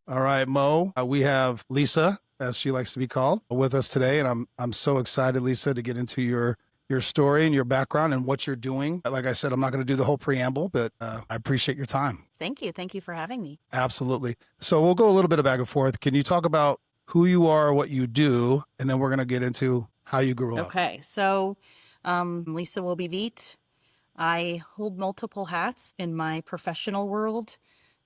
All right, Mo, we have Lisa, as she likes to be called, with us today. And I'm so excited, Lisa, to get into your story and your background and what you're doing. Like I said, I'm not going to do the whole preamble, but I appreciate your time. Thank you. Thank you for having me. Absolutely. So we'll go a little bit of back and forth. Can you talk about who you are, what you do, and then we're going to get into how you grew up? Okay. So Lisa Wobbe-Veit. I hold multiple hats in my professional world.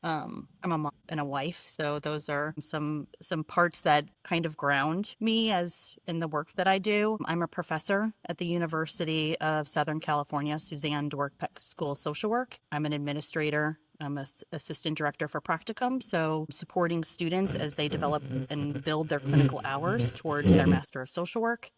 I'm a mom and a wife, so those are some parts that kind of ground me as in the work that I do. I'm a professor at the University of Southern California, Suzanne Dwork Peck School of Social Work. I'm an administrator. I'm an assistant director for practicum, so supporting students as they develop and build their clinical hours towards their Master of Social Work.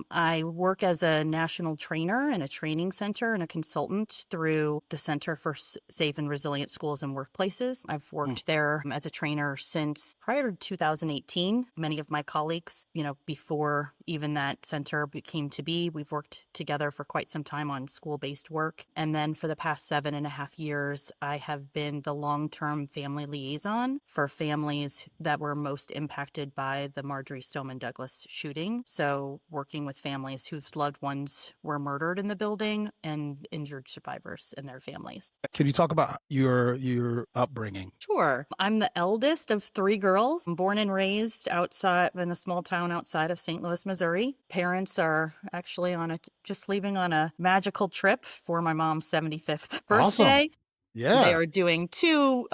I work as a national trainer in a training center and a consultant through the Center for Safe and Resilient Schools and Workplaces. I've worked there as a trainer since prior to 2018. Many of my colleagues, before even that center came to be, we've worked together for quite some time on school-based work. And then for the past 7.5 years, I have been the long-term family liaison for families that were most impacted by the Marjory Stoneman Douglas shooting. So working with families whose loved ones were murdered in the building and injured survivors and their families. Can you talk about your upbringing? Sure. I'm the eldest of 3 girls. I'm born and raised outside in a small town outside of St. Louis, Missouri. Parents are actually just leaving on a magical trip for my mom's 75th birthday. Awesome. Yeah. They are doing 2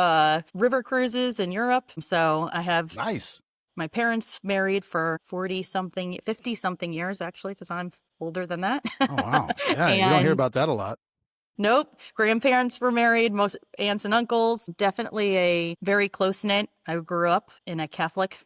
river cruises in Europe. So I have nice. My parents married for 50-something years, actually, because I'm older than that. Oh, wow. Yeah, you don't hear about that a lot. Nope. Grandparents were married, most aunts and uncles. Definitely a very close-knit. I grew up in a Catholic,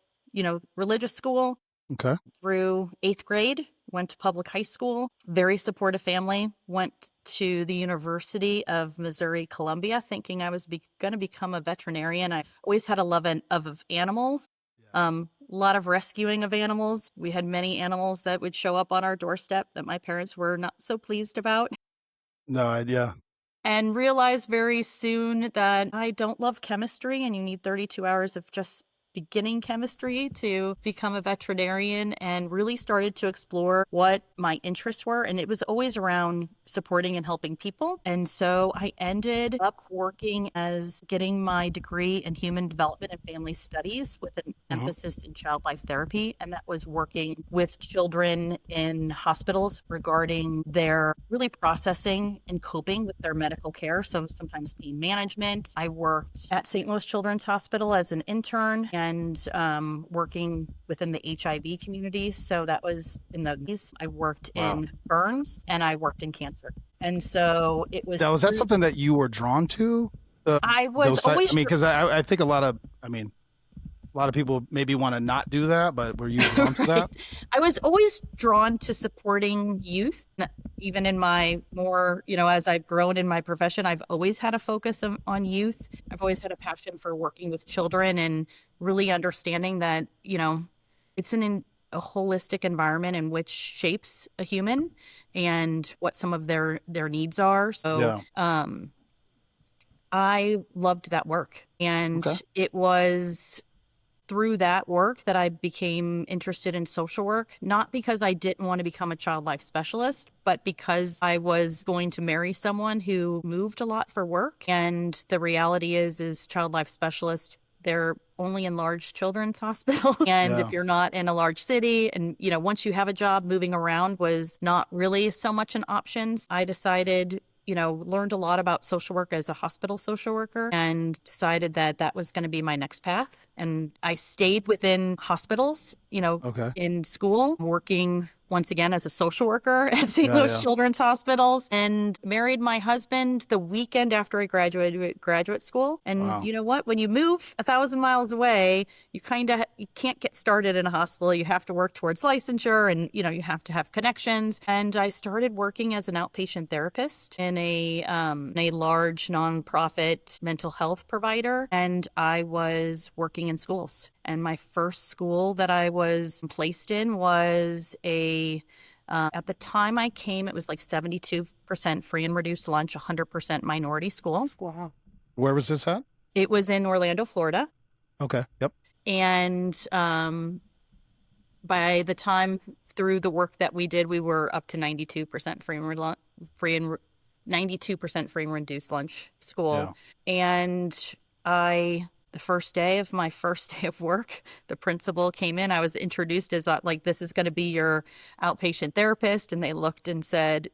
religious school. Okay. Through 8th grade, went to public high school. Very supportive family. Went to the University of Missouri, Columbia, thinking I was going to become a veterinarian. I always had a love of animals. A lot of rescuing of animals. We had many animals that would show up on our doorstep that my parents were not so pleased about. No idea. And realized very soon that I don't love chemistry, and you need 32 hours of just beginning chemistry to become a veterinarian, and really started to explore what my interests were. And it was always around supporting and helping people. And so I ended up getting my degree in human development and family studies with an emphasis in child life therapy. And that was working with children in hospitals regarding their really processing and coping with their medical care. So sometimes pain management. I worked at St. Louis Children's Hospital as an intern and working within the HIV community. So that was I worked in burns and I worked in cancer. And so it was. Now, was that something that you were drawn to? I was always. Because I think a lot of people maybe want to not do that, but were you drawn to that? I was always drawn to supporting youth, even in my more, as I've grown in my profession, I've always had a focus on youth. I've always had a passion for working with children and really understanding that, it's a holistic environment in which shapes a human and what some of their needs are. So I loved that work. And it was through that work that I became interested in social work, not because I didn't want to become a child life specialist, but because I was going to marry someone who moved a lot for work. And the reality is child life specialists, they're only in large children's hospitals. And if you're not in a large city and, once you have a job, moving around was not really so much an option. I decided, learned a lot about social work as a hospital social worker and decided that was going to be my next path. And I stayed within hospitals, in school, working once again as a social worker at St. Louis Children's Hospitals, and married my husband the weekend after I graduated graduate school. And you know what? When you move 1,000 miles away, you can't get started in a hospital. You have to work towards licensure, and you have to have connections. And I started working as an outpatient therapist in a large nonprofit mental health provider, and I was working in schools. And my first school that I was placed in was a At the time I came, it was like 72% free and reduced lunch, 100% minority school. Wow. Where was this at? It was in Orlando, Florida. Okay. Yep. And by the time through the work that we did, we were up to 92% free and 92% free and reduced lunch school. Yeah. And the first day of my first day of work, the principal came in. I was introduced as like, this is going to be your outpatient therapist. And they looked and said,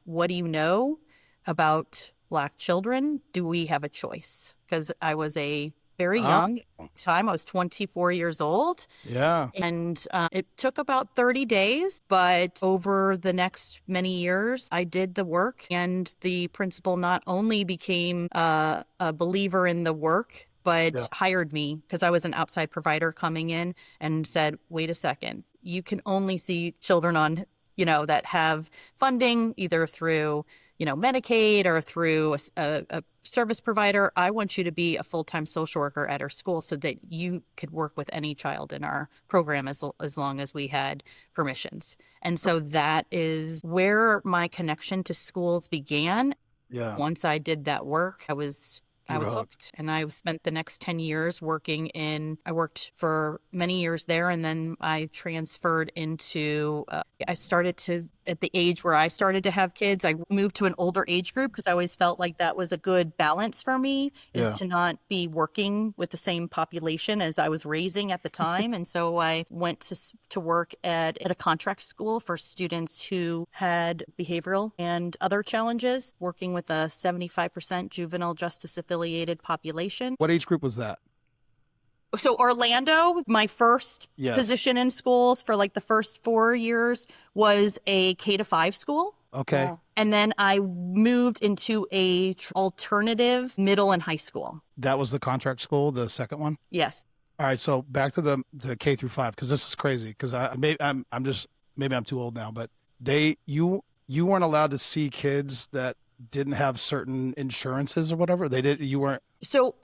what do you know about Black children? Do we have a choice? Because I was a very young time. I was 24 years old. Yeah. And it took about 30 days, but over the next many years, I did the work. And the principal not only became a believer in the work, but hired me because I was an outside provider coming in and said, wait a second, you can only see children on, that have funding either through, Medicaid or through a service provider. I want you to be a full-time social worker at our school so that you could work with any child in our program as long as we had permissions. And so that is where my connection to schools began. Yeah. Once I did that work, I was hooked. And I spent the next 10 years I worked for many years there. And then I transferred into, I started to, at the age where I started to have kids, I moved to an older age group because I always felt like that was a good balance for me, is to not be working with the same population as I was raising at the time. And so I went to work at a contract school for students who had behavioral and other challenges, working with a 75% juvenile justice affiliated population. What age group was that? So Orlando, my first position in schools for like the first 4 years was a K-5 school. Okay. Yeah. And then I moved into a alternative middle and high school. That was the contract school, the second one? Yes. All right. So back to the K-5, because this is crazy, because maybe I'm too old now, but you weren't allowed to see kids that didn't have certain insurances or whatever. You weren't. So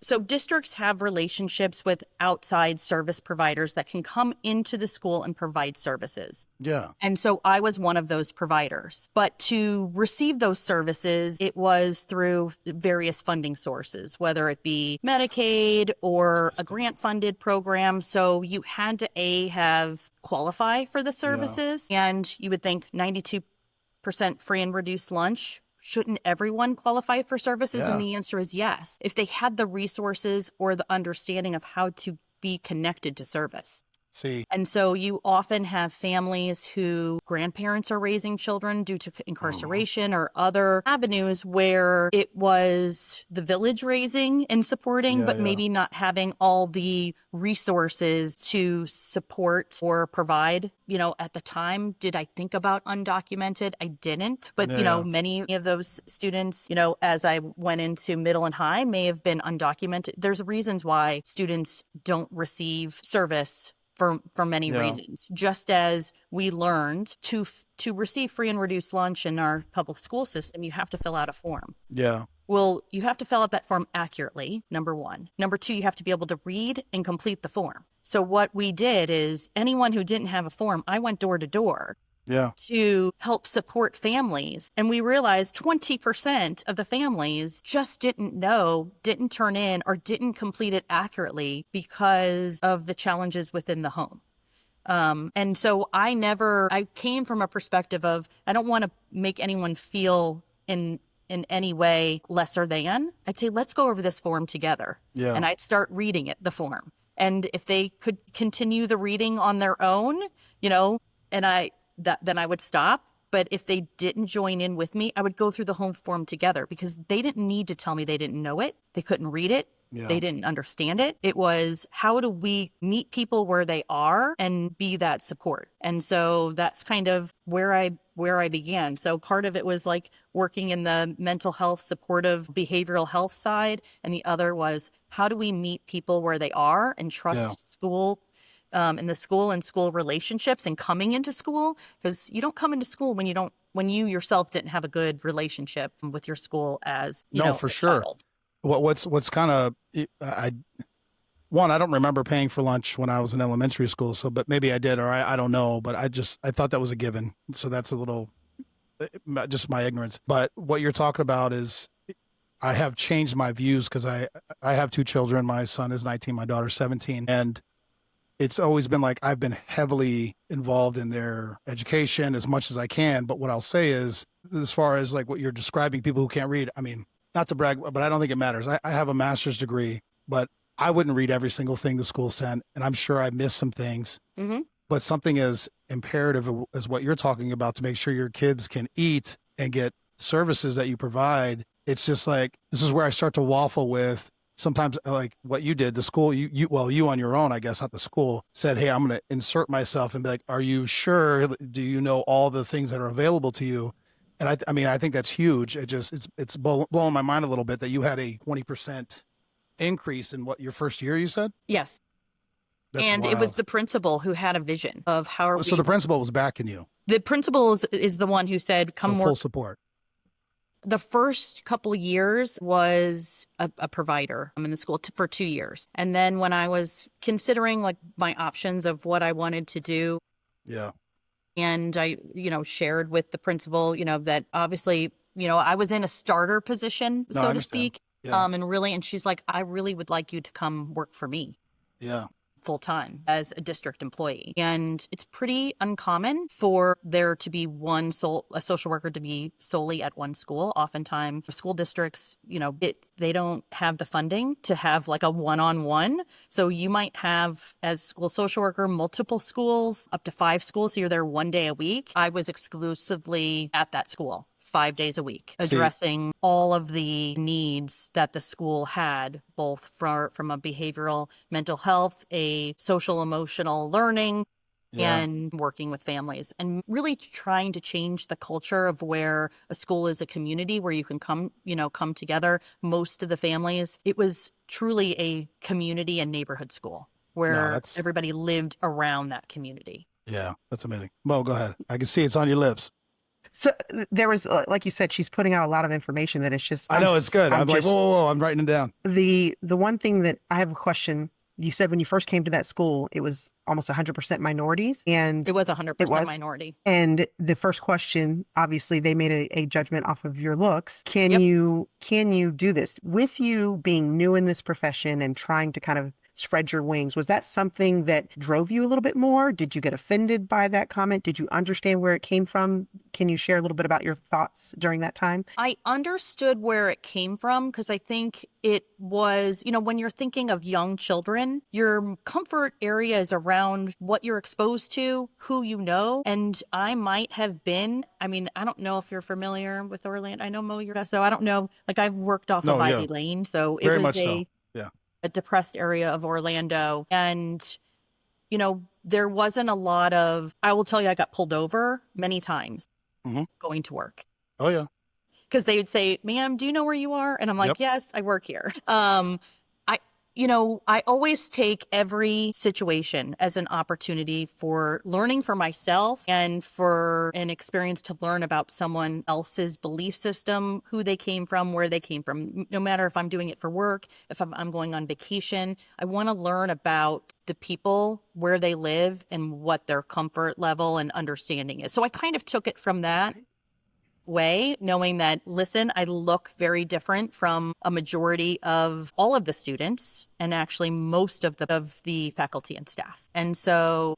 So districts have relationships with outside service providers that can come into the school and provide services. Yeah. And so I was one of those providers. But to receive those services, it was through various funding sources, whether it be Medicaid or a grant-funded program. So you had to qualify for the services. And you would think 92% free and reduced lunch. Shouldn't everyone qualify for services? Yeah. And the answer is yes, if they had the resources or the understanding of how to be connected to service. See. And so you often have families who grandparents are raising children due to incarceration or other avenues where it was the village raising and supporting, but maybe not having all the resources to support or provide. At the time, did I think about undocumented? I didn't. But, many of those students, as I went into middle and high, may have been undocumented. There's reasons why students don't receive service for many reasons. Just as we learned to receive free and reduced lunch in our public school system, you have to fill out a form. Yeah. Well, you have to fill out that form accurately, number one. Number two, you have to be able to read and complete the form. So what we did is anyone who didn't have a form, I went door to door to help support families. And we realized 20% of the families just didn't turn in, or didn't complete it accurately because of the challenges within the home. And so I came from a perspective of, I don't want to make anyone feel in any way lesser than. I'd say, let's go over this form together. Yeah. And I'd start reading the form. And if they could continue the reading on their own, then I would stop. But if they didn't join in with me, I would go through the home form together, because they didn't need to tell me they didn't know it. They couldn't read it. Yeah. They didn't understand it. It was, how do we meet people where they are and be that support? And so that's kind of where I began. So part of it was like working in the mental health, supportive behavioral health side. And the other was, how do we meet people where they are and trust school, in the school and school relationships and coming into school? Because you don't come into school when you yourself didn't have a good relationship with your school as, for sure. child. What's kind of, one, I don't remember paying for lunch when I was in elementary school. So, but maybe I did, or I don't know, but I thought that was a given. So that's a little, just my ignorance. But what you're talking about is I have changed my views because I have two children. My son is 19, my daughter's 17. And it's always been like I've been heavily involved in their education as much as I can. But what I'll say is, as far as like what you're describing, people who can't read, I mean, not to brag, but I don't think it matters. I have a master's degree, but I wouldn't read every single thing the school sent. And I'm sure I missed some things. Mm-hmm. But something as imperative as what you're talking about to make sure your kids can eat and get services that you provide, it's just like, this is where I start to waffle with sometimes like what you did, the school, you on your own, I guess, not the school, said, hey, I'm going to insert myself and be like, are you sure? Do you know all the things that are available to you? And I mean, I think that's huge. It's blowing my mind a little bit that you had a 20% increase in what, your first year, you said? Yes. That's and wild. It was the principal who had a vision of how are So the principal was backing you. The principal is the one who said, come So work. full support. The first couple of years was a provider. I'm in the school for 2 years. And then when I was considering like my options of what I wanted to do. Yeah. And I, shared with the principal, that obviously, I was in a starter position, No, I so to understand. speak. Yeah. And she's like, I really would like you to come work for me. Yeah. Full time as a district employee. And it's pretty uncommon for there to be a social worker to be solely at one school. Oftentimes school districts, they don't have the funding to have like a one-on-one. So you might have, as school social worker, multiple schools, up to 5 schools. So you're there 1 day a week. I was exclusively at that school 5 days a week, addressing all of the needs that the school had, both from a behavioral mental health, a social emotional learning, and working with families, and really trying to change the culture of where a school is a community where you can come together. Most of the families, it was truly a community and neighborhood school where everybody lived around that community. Yeah, that's amazing. Mo, go ahead. I can see it's on your lips. So there was, like you said, she's putting out a lot of information that it's just. I know, it's good. I'm like, whoa, I'm writing it down. The one thing that I have a question. You said when you first came to that school, it was almost 100% minorities, and it was 100% minority. And the first question, obviously, they made a judgment off of your looks. Can you do this with you being new in this profession and trying to kind of spread your wings? Was that something that drove you a little bit more? Did you get offended by that comment? Did you understand where it came from? Can you share a little bit about your thoughts during that time? I understood where it came from because I think it was, when you're thinking of young children, your comfort area is around what you're exposed to, who you know. And I might have been, I don't know if you're familiar with Orlando. I know Mo, so I don't know. Like I worked off of Ivy Lane. So it was a depressed area of Orlando. And, there wasn't a lot of, I will tell you, I got pulled over many times going to work. Oh, yeah. Because they would say, ma'am, do you know where you are? And I'm like, yes, I work here. I always take every situation as an opportunity for learning for myself and for an experience to learn about someone else's belief system, who they came from, where they came from. No matter if I'm doing it for work, if I'm going on vacation, I want to learn about the people, where they live, and what their comfort level and understanding is. So I kind of took it from that way, knowing that, listen, I look very different from a majority of all of the students and actually most of the faculty and staff. And so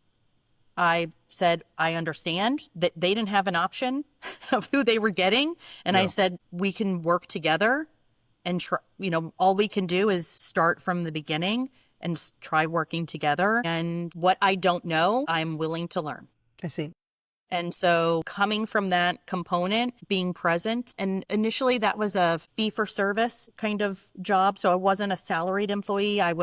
I said, I understand that they didn't have an option of who they were getting. And I said, we can work together and try, all we can do is start from the beginning and try working together. And what I don't know, I'm willing to learn. I see. And so coming from that component, being present, and initially that was a fee for service kind of job. So I wasn't a salaried employee. It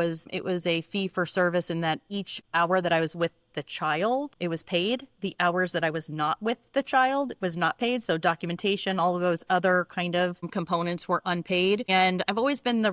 was a fee for service in that each hour that I was with the child, it was paid. The hours that I was not with the child was not paid. So documentation, all of those other kind of components were unpaid. And I've always been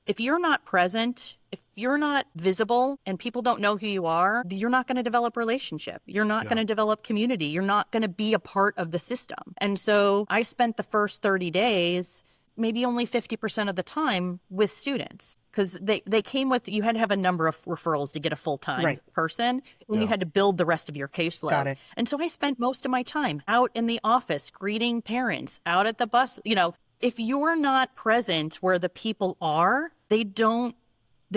if you're not present, if you're not visible and people don't know who you are, you're not going to develop relationship. You're not going to develop community. You're not going to be a part of the system. And so I spent the first 30 days maybe only 50% of the time with students, because they came with, you had to have a number of referrals to get a full-time person, and you had to build the rest of your caseload. Got it. And so I spent most of my time out in the office greeting parents, out at the bus. If you're not present where the people are, they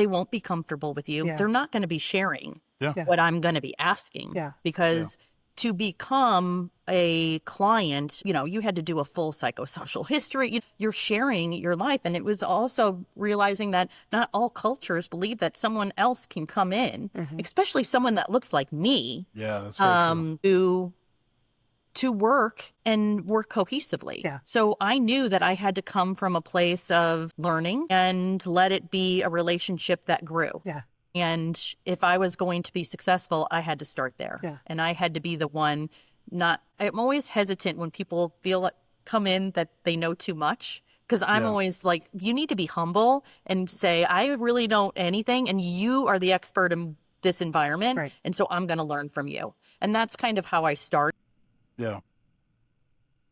won't be comfortable with you. Yeah. They're not going to be sharing Yeah. what I'm going to be asking. Yeah. Because to become a client, you had to do a full psychosocial history. You're sharing your life. And it was also realizing that not all cultures believe that someone else can come in, especially someone that looks like me, Yeah, that's very true. to work and work cohesively. Yeah. So I knew that I had to come from a place of learning and let it be a relationship that grew. Yeah. And if I was going to be successful, I had to start there. Yeah. And I had to be the one. I'm always hesitant when people come in that they know too much. Because I'm always like, you need to be humble and say, I really don't know anything, and you are the expert in this environment. Right. And so I'm going to learn from you. And that's kind of how I started. Yeah.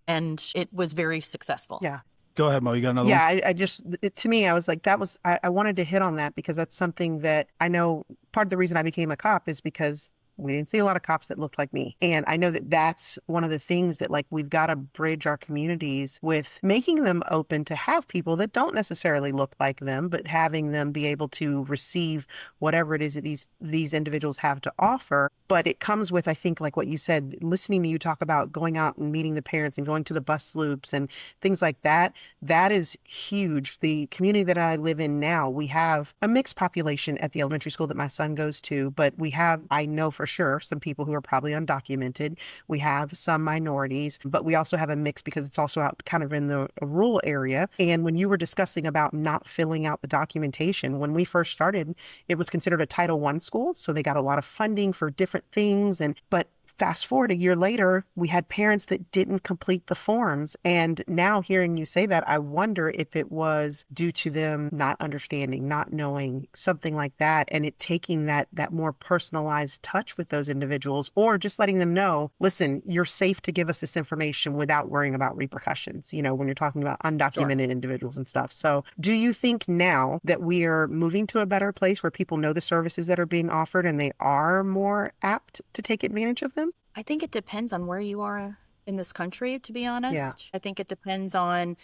And it was very successful. Yeah. Go ahead, Mo. You got another one? Yeah, to me, I was like, I wanted to hit on that because that's something that I know part of the reason I became a cop is because we didn't see a lot of cops that looked like me. And I know that that's one of the things that like we've got to bridge our communities with, making them open to have people that don't necessarily look like them, but having them be able to receive whatever it is that these individuals have to offer. But it comes with, I think, like what you said, listening to you talk about going out and meeting the parents and going to the bus loops and things like that. That is huge. The community that I live in now, we have a mixed population at the elementary school that my son goes to, but we have, I know for sure, some people who are probably undocumented. We have some minorities, but we also have a mix because it's also out kind of in the rural area. And when you were discussing about not filling out the documentation, when we first started, it was considered a Title I school. So they got a lot of funding for different things. But fast forward a year later, we had parents that didn't complete the forms. And now hearing you say that, I wonder if it was due to them not understanding, not knowing, something like that, and it taking that more personalized touch with those individuals, or just letting them know, listen, you're safe to give us this information without worrying about repercussions, when you're talking about undocumented individuals and stuff. So do you think now that we are moving to a better place where people know the services that are being offered and they are more apt to take advantage of them? I think it depends on where you are in this country, to be honest. Yeah. I think it depends on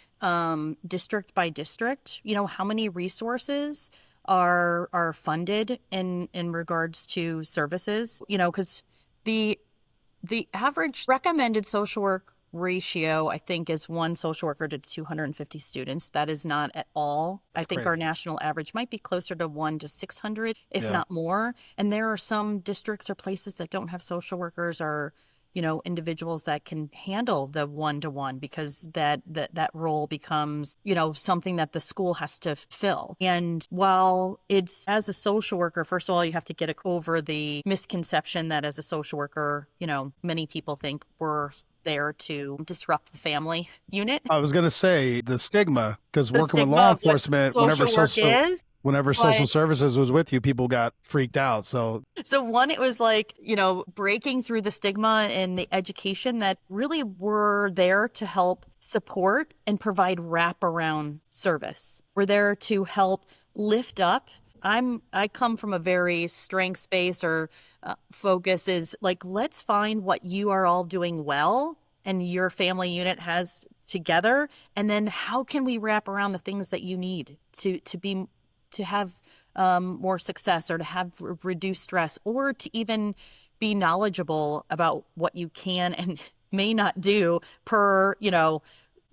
district by district, how many resources are funded in regards to services, because the average recommended social work ratio, I think, is one social worker to 250 students. That is not at all. I think our national average might be closer to 1 to 600, if not more. And there are some districts or places that don't have social workers or, individuals that can handle the one-to-one, because that role becomes, something that the school has to fill. And while it's, as a social worker, first of all, you have to get over the misconception that as a social worker, many people think we're there to disrupt the family unit. I was going to say the stigma, because working with law enforcement, whenever social services was with you, people got freaked out. So one, it was like, breaking through the stigma and the education that really were there to help support and provide wraparound service. We're there to help lift up. I come from a very strength space or focus is like, let's find what you are all doing well and your family unit has together, and then how can we wrap around the things that you need to have more success, or to have reduced stress, or to even be knowledgeable about what you can and may not do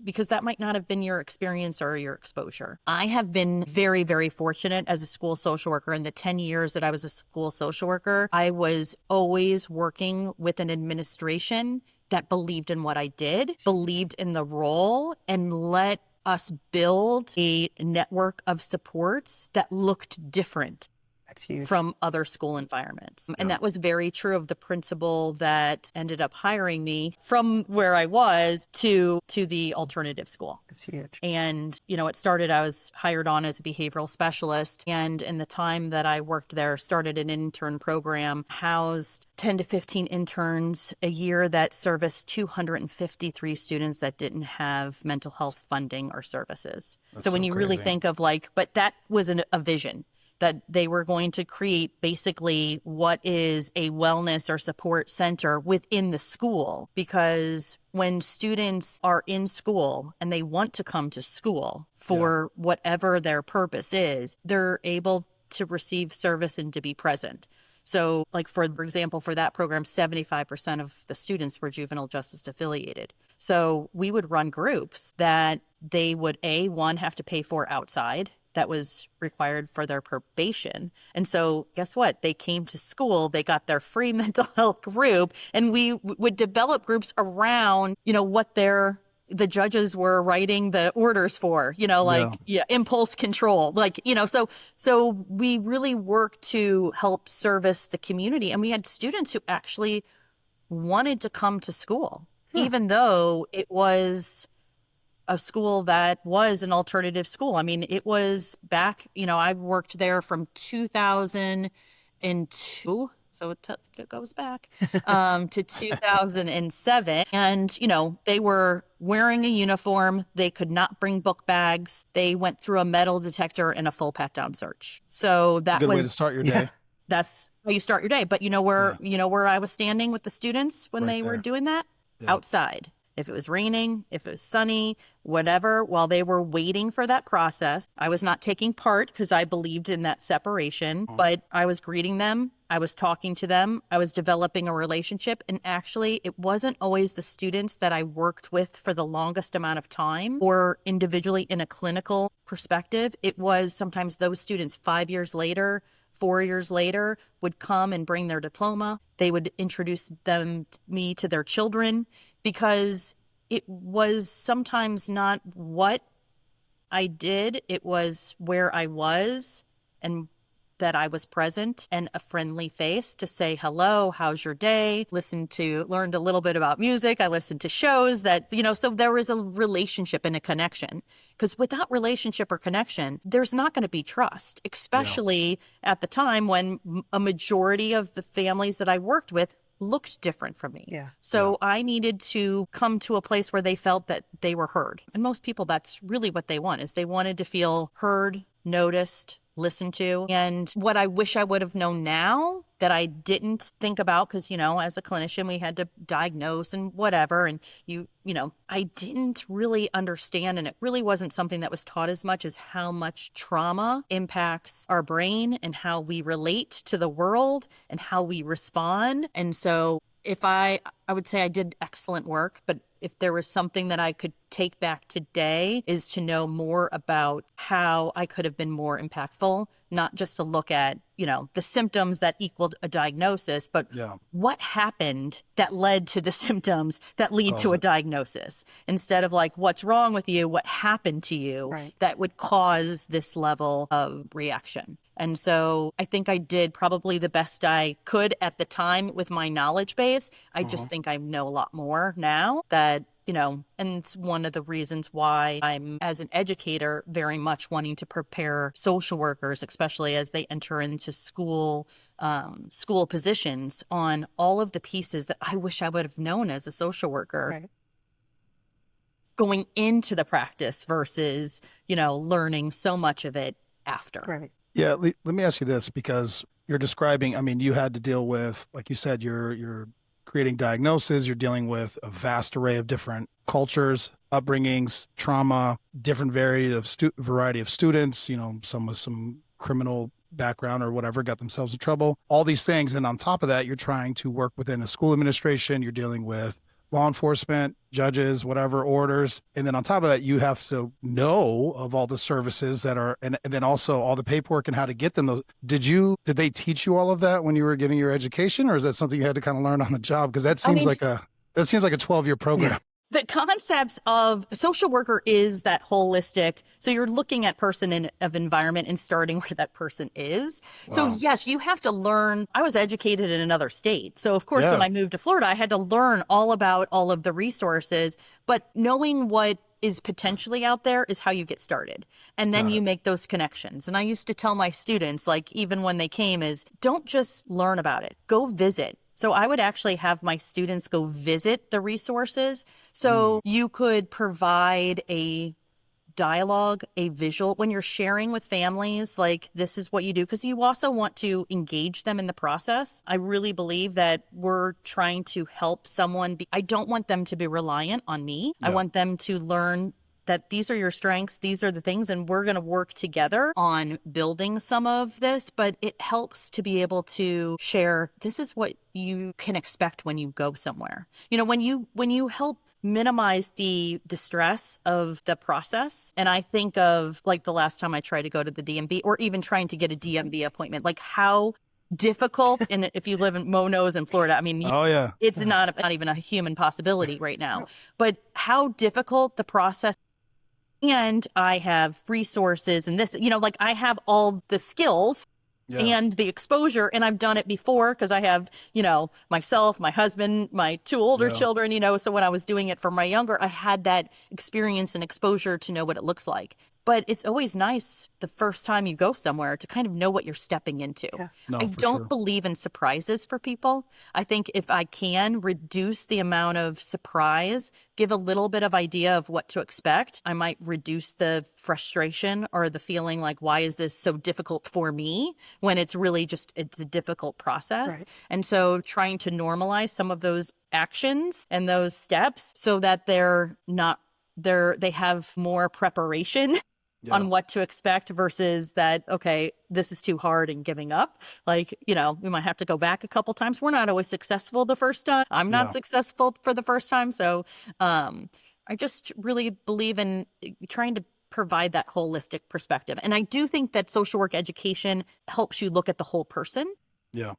because that might not have been your experience or your exposure. I have been very, very fortunate as a school social worker. In the 10 years that I was a school social worker, I was always working with an administration that believed in what I did, believed in the role, and let us build a network of supports that looked different. That's huge. from other school environments. And Yeah. that was very true of the principal that ended up hiring me from where I was to the alternative school. That's huge. And, it started, I was hired on as a behavioral specialist. And in the time that I worked there, started an intern program, housed 10 to 15 interns a year that serviced 253 students that didn't have mental health funding or services. So when you really think of but that was a vision that they were going to create basically what is a wellness or support center within the school. Because when students are in school and they want to come to school for whatever their purpose is, they're able to receive service and to be present. So for example, for that program, 75% of the students were juvenile justice affiliated. So we would run groups that they would, one, have to pay for outside. That was required for their probation. And so guess what? They came to school, they got their free mental health group, and we would develop groups around, what the judges were writing the orders for, impulse control, so we really worked to help service the community. And we had students who actually wanted to come to school, even though it was a school that was an alternative school. I mean, it was back, I worked there from 2002. So it goes back to 2007. And, they were wearing a uniform. They could not bring book bags. They went through a metal detector and a full pat-down search. So that Good was way to start your day. That's how you start your day. But where I was standing with the students when they were doing that? Yeah. Outside. If it was raining, if it was sunny, whatever, while they were waiting for that process, I was not taking part because I believed in that separation, but I was greeting them. I was talking to them. I was developing a relationship. And actually, it wasn't always the students that I worked with for the longest amount of time or individually in a clinical perspective. It was sometimes those students 5 years later, 4 years later, would come and bring their diploma. They would introduce me to their children, because it was sometimes not what I did, it was where I was and that I was present and a friendly face to say, hello, how's your day? Learned a little bit about music. I listened to shows that, so there was a relationship and a connection. Because without relationship or connection, there's not going to be trust, especially at the time when a majority of the families that I worked with looked different from me. So I needed to come to a place where they felt that they were heard. And most people, that's really what they want, is they wanted to feel heard, noticed, listened to. And what I wish I would have known now that I didn't think about, because, as a clinician, we had to diagnose and whatever. And I didn't really understand, and it really wasn't something that was taught as much, as how much trauma impacts our brain and how we relate to the world and how we respond. And so I would say I did excellent work, but if there was something that I could take back today, is to know more about how I could have been more impactful, not just to look at, the symptoms that equaled a diagnosis, but what happened that led to the symptoms that lead to a diagnosis, instead of what's wrong with you, what happened to you that would cause this level of reaction. And so I think I did probably the best I could at the time with my knowledge base. I just think I know a lot more now that, and it's one of the reasons why I'm, as an educator, very much wanting to prepare social workers, especially as they enter into school positions, on all of the pieces that I wish I would have known as a social worker going into the practice versus, learning so much of it after. Yeah, let me ask you this, because you're describing, you had to deal with, like you said, you're creating diagnoses, you're dealing with a vast array of different cultures, upbringings, trauma, different variety of students, some with some criminal background or whatever, got themselves in trouble, all these things. And on top of that, you're trying to work within a school administration, you're dealing with law enforcement, judges, whatever, orders. And then on top of that, you have to know of all the services that are, and then also all the paperwork and how to get them. Did they teach you all of that when you were getting your education, or is that something you had to kind of learn on the job? Because that seems like a 12-year program. The concepts of social worker is that holistic. So you're looking at of environment and starting where that person is. So Wow. yes, you have to learn. I was educated in another state. So of course, Yeah. when I moved to Florida, I had to learn all about all of the resources, but knowing what is potentially out there is how you get started. And then Got you it. make those connections. And I used to tell my students, like, even when they came, is don't just learn about it, go visit. So I would actually have my students go visit the resources. So you could provide a dialogue, a visual when you're sharing with families, like this is what you do, because you also want to engage them in the process. I really believe that we're trying to help someone. I don't want them to be reliant on me. I Yeah. want them to learn that these are your strengths, these are the things, and we're going to work together on building some of this. But it helps to be able to share, this is what you can expect when you go somewhere. You know, when you help minimize the distress of the process. And I think of like the last time I tried to go to the DMV, or even trying to get a DMV appointment, like how difficult. And if you live in Monos in Florida, I mean, Oh yeah. it's not even a human possibility right now, but how difficult the process. And I have resources and this, you know, like I have all the skills Yeah. and the exposure, and I've done it before because I have, you know, myself, my husband, my two older Yeah. children, you know, so when I was doing it for my younger, I had that experience and exposure to know what it looks like. But it's always nice the first time you go somewhere to kind of know what you're stepping into. Yeah. No, I for don't sure. believe in surprises for people. I think if I can reduce the amount of surprise, give a little bit of idea of what to expect, I might reduce the frustration or the feeling like, why is this so difficult for me? When it's really just, it's a difficult process. Right. And so trying to normalize some of those actions and those steps so that they have more preparation Yeah. on what to expect versus that, okay, this is too hard and giving up. Like, you know, we might have to go back a couple times. We're not always successful the first time. I'm not Yeah. successful for the first time. So I just really believe in trying to provide that holistic perspective. And I do think that social work education helps you look at the whole person Yeah.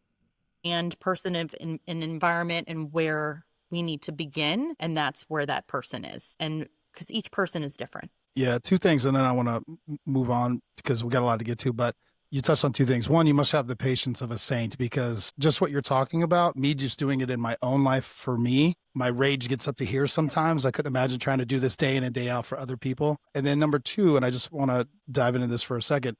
and person of in environment and where we need to begin. And that's where that person is. And because each person is different. Yeah, two things, and then I want to move on because we got a lot to get to. But you touched on two things. One, you must have the patience of a saint, because just what you're talking about, me just doing it in my own life, for me, my rage gets up to here sometimes. I couldn't imagine trying to do this day in and day out for other people. And then number two, and I just want to dive into this for a second.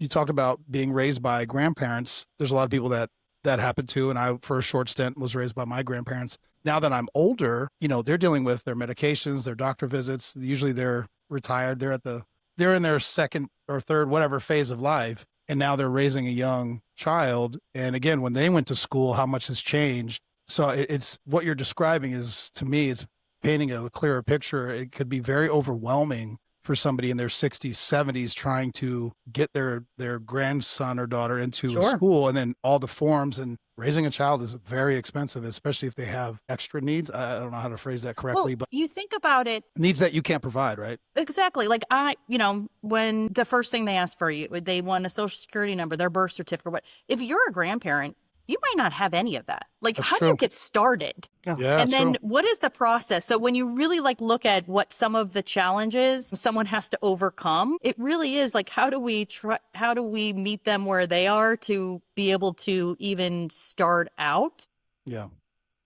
You talked about being raised by grandparents. There's a lot of people that happened to, and I, for a short stint, was raised by my grandparents. Now that I'm older, you know, they're dealing with their medications, their doctor visits. Usually they're retired. They're in their second or third, whatever phase of life. And now they're raising a young child. And again, when they went to school, how much has changed. So it's what you're describing is, to me, it's painting a clearer picture. It could be very overwhelming for somebody in their 60s, 70s trying to get their grandson or daughter into a school, and then all the forms, and raising a child is very expensive, especially if they have extra needs. I don't know how to phrase that correctly, Well, but you think about it. needs that you can't provide, right? Exactly. Like you know, when the first thing they ask for you, they want a social security number, their birth certificate, what? If you're a grandparent, you might not have any of that. Like, That's how do you true. get started? Oh. Yeah, And then true. what is the process? So when you really like look at what some of the challenges someone has to overcome, it really is like, how do we meet them where they are to be able to even start out Yeah.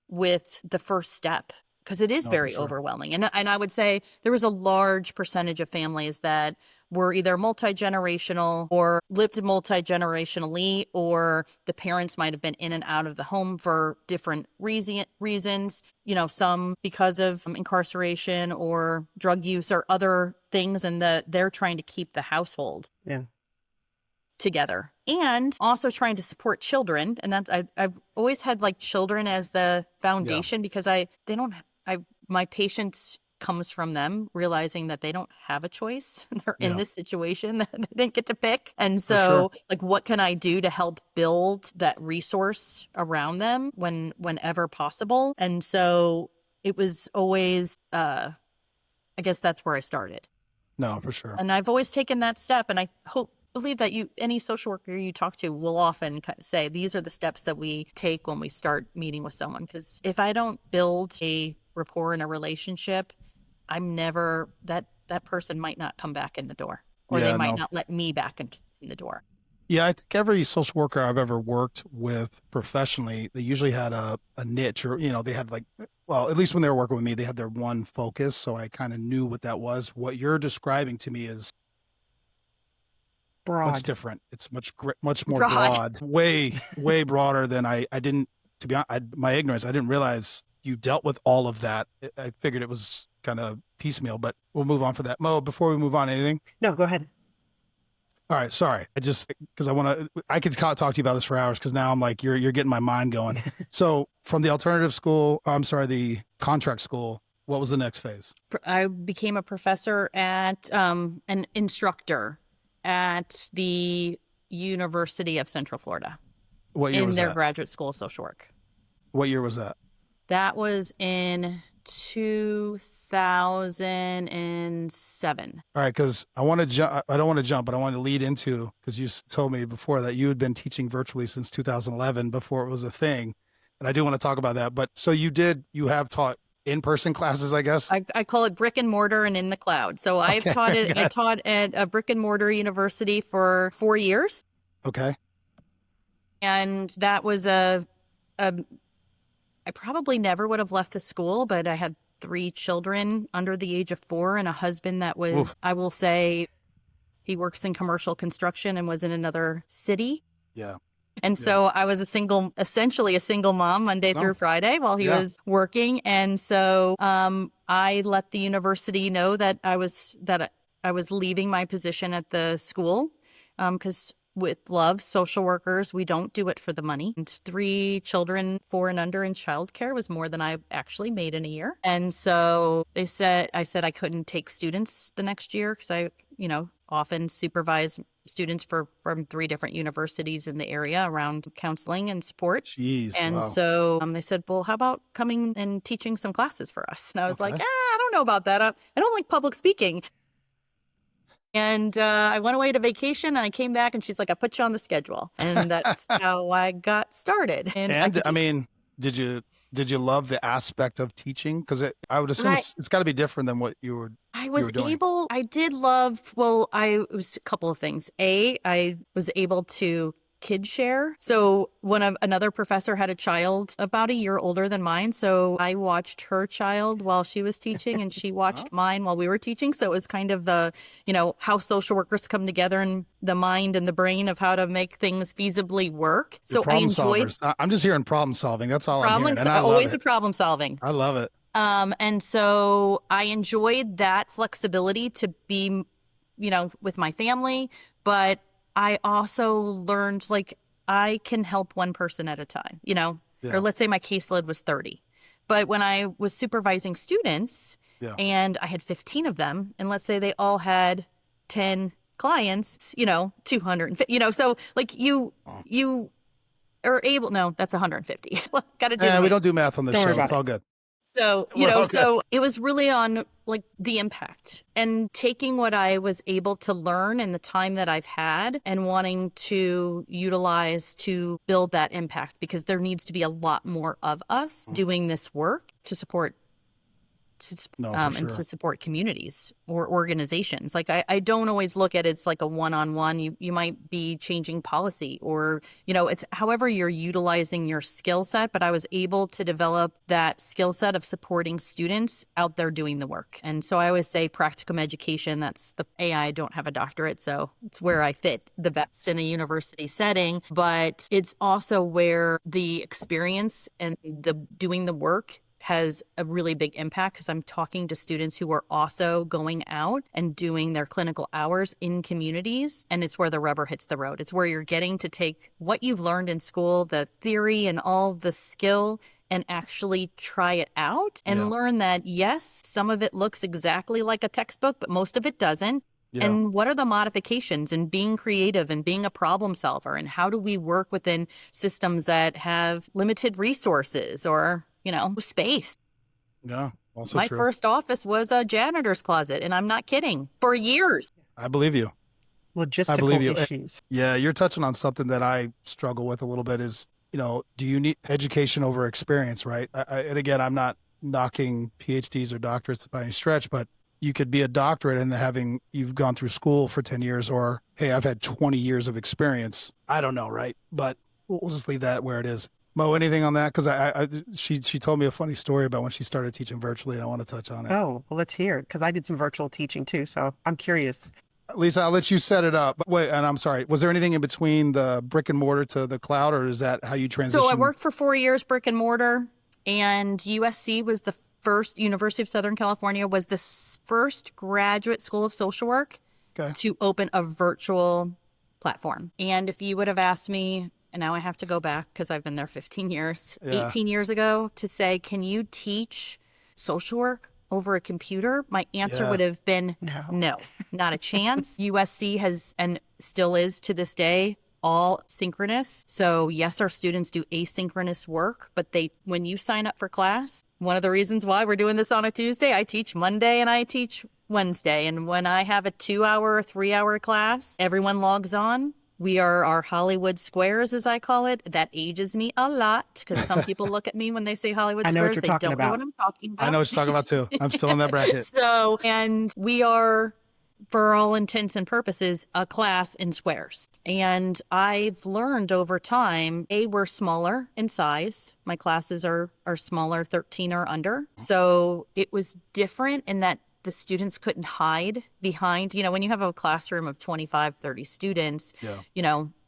with the first step? Because it is No, for very sure. overwhelming. And I would say there was a large percentage of families that were either multi-generational or lived multi-generationally, or the parents might have been in and out of the home for different reasons, you know, some because of incarceration or drug use or other things, and they're trying to keep the household Yeah. together, and also trying to support children. And that's, I've always had like children as the foundation, because my patience comes from them realizing that they don't have a choice. They're in Yeah. this situation that they didn't get to pick. And For sure. so like, what can I do to help build that resource around them whenever possible? And so it was always, I guess that's where I started. No, for sure. And I've always taken that step. And I believe that any social worker you talk to will often say, these are the steps that we take when we start meeting with someone. Because if I don't build a rapport in a relationship, I'm never that person might not come back in the door, or they might not let me back in the door. Yeah, I think every social worker I've ever worked with professionally, they usually had a niche, or, they had like, well, at least when they were working with me, they had their one focus. So I kind of knew what that was. What you're describing to me is Broad. much different. It's much more broad, way broader than I didn't, to be honest, my ignorance, I didn't realize you dealt with all of that. I figured it was kind of piecemeal, but we'll move on for that. Mo, before we move on, anything? No, go ahead. All right, sorry. Because I could talk to you about this for hours, because now I'm like, you're getting my mind going. So from the alternative school, the contract school, what was the next phase? I became a professor at, an instructor at the University of Central Florida. What year was that? In their graduate school of social work. What year was that? That was in 2007. All right, because I want to jump. I don't want to jump, but I want to lead into, because you told me before that you had been teaching virtually since 2011, before it was a thing, and I do want to talk about that. But so you have taught in-person classes, I guess. I call it brick and mortar and in the cloud. So I've taught it. I taught at a brick and mortar university for 4 years. Okay. And that was I probably never would have left the school, but I had 3 children under the age of 4 and a husband that was, oof. I will say, he works in commercial construction and was in another city. Yeah. And so I was essentially a single mom Monday through Friday while he was working. And so I let the university know that I was leaving my position at the school, because with love, social workers, we don't do it for the money. And 3 children, 4 and under in childcare was more than I actually made in a year. And so I said I couldn't take students the next year, because I, often supervise students from 3 different universities in the area around counseling and support. Jeez, and wow. So they said, well, how about coming and teaching some classes for us? And I was like, I don't know about that. I don't like public speaking. And I went away to vacation, and I came back, and she's like, I put you on the schedule. And that's how I got started. And I mean, did you love the aspect of teaching? Because I would assume it's got to be different than what you were doing. It was a couple of things. I was able to kid share. So another professor had a child about a year older than mine. So I watched her child while she was teaching, and she watched mine while we were teaching. So it was kind of the, how social workers come together in the mind and the brain of how to make things feasibly work. So I enjoyed. I'm just hearing problem solving. That's all I'm hearing. And I always love it. A problem solving. I love it. And so I enjoyed that flexibility to be, with my family, but I also learned, I can help one person at a time, or let's say my caseload was 30. But when I was supervising students and I had 15 of them, and let's say they all had 10 clients, 250, so you are able, no, that's 150. Got to do we don't do math on this show. It's all good. So, so it was really on the impact and taking what I was able to learn in the time that I've had and wanting to utilize to build that impact, because there needs to be a lot more of us doing this work to support and to support communities or organizations. I don't always look at it as like a one-on-one. You might be changing policy, or, it's however you're utilizing your skill set. But I was able to develop that skill set of supporting students out there doing the work. And so I always say practicum education, that's the I don't have a doctorate, so it's where I fit the best in a university setting. But it's also where the experience and the doing the work has a really big impact, because I'm talking to students who are also going out and doing their clinical hours in communities. And it's where the rubber hits the road. It's where you're getting to take what you've learned in school, the theory and all the skill, and actually try it out and learn that, yes, some of it looks exactly like a textbook, but most of it doesn't. Yeah. And what are the modifications, and being creative and being a problem solver, and how do we work within systems that have limited resources or space. Yeah, also My true. first office was a janitor's closet, and I'm not kidding, for years. I believe you. Logistical issues. Yeah, you're touching on something that I struggle with a little bit is, do you need education over experience, right? And again, I'm not knocking PhDs or doctorates by any stretch, but you could be a doctorate and you've gone through school for 10 years, or, hey, I've had 20 years of experience. I don't know, right? But we'll just leave that where it is. Mo, anything on that? Because she told me a funny story about when she started teaching virtually, and I want to touch on it. Oh, well, let's hear it, because I did some virtual teaching too, so I'm curious. Lisa, I'll let you set it up. But wait, and I'm sorry, was there anything in between the brick and mortar to the cloud, or is that how you transitioned? So I worked for 4 years brick and mortar, and USC was the first, University of Southern California was the first graduate school of social work to open a virtual platform. And if you would have asked me, and now I have to go back because I've been there 15 years, 18 years ago, to say, can you teach social work over a computer? My answer would have been no, not a chance. USC has, and still is to this day, all synchronous. So yes, our students do asynchronous work, but when you sign up for class, one of the reasons why we're doing this on a Tuesday, I teach Monday and I teach Wednesday. And when I have a 2-hour, 3-hour class, everyone logs on. We are our Hollywood squares, as I call it. That ages me a lot because some people look at me when they say Hollywood squares. They don't know what I'm talking about. I know what you're talking about too. I'm still in that bracket. And we are, for all intents and purposes, a class in squares. And I've learned over time, we're smaller in size. My classes are smaller, 13 or under. So it was different in that the students couldn't hide behind, when you have a classroom of 25, 30 students,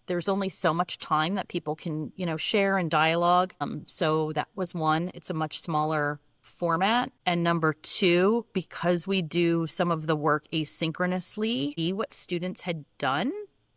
there's only so much time that people can, share and dialogue. So that was one. It's a much smaller format. And number two, because we do some of the work asynchronously, what students had done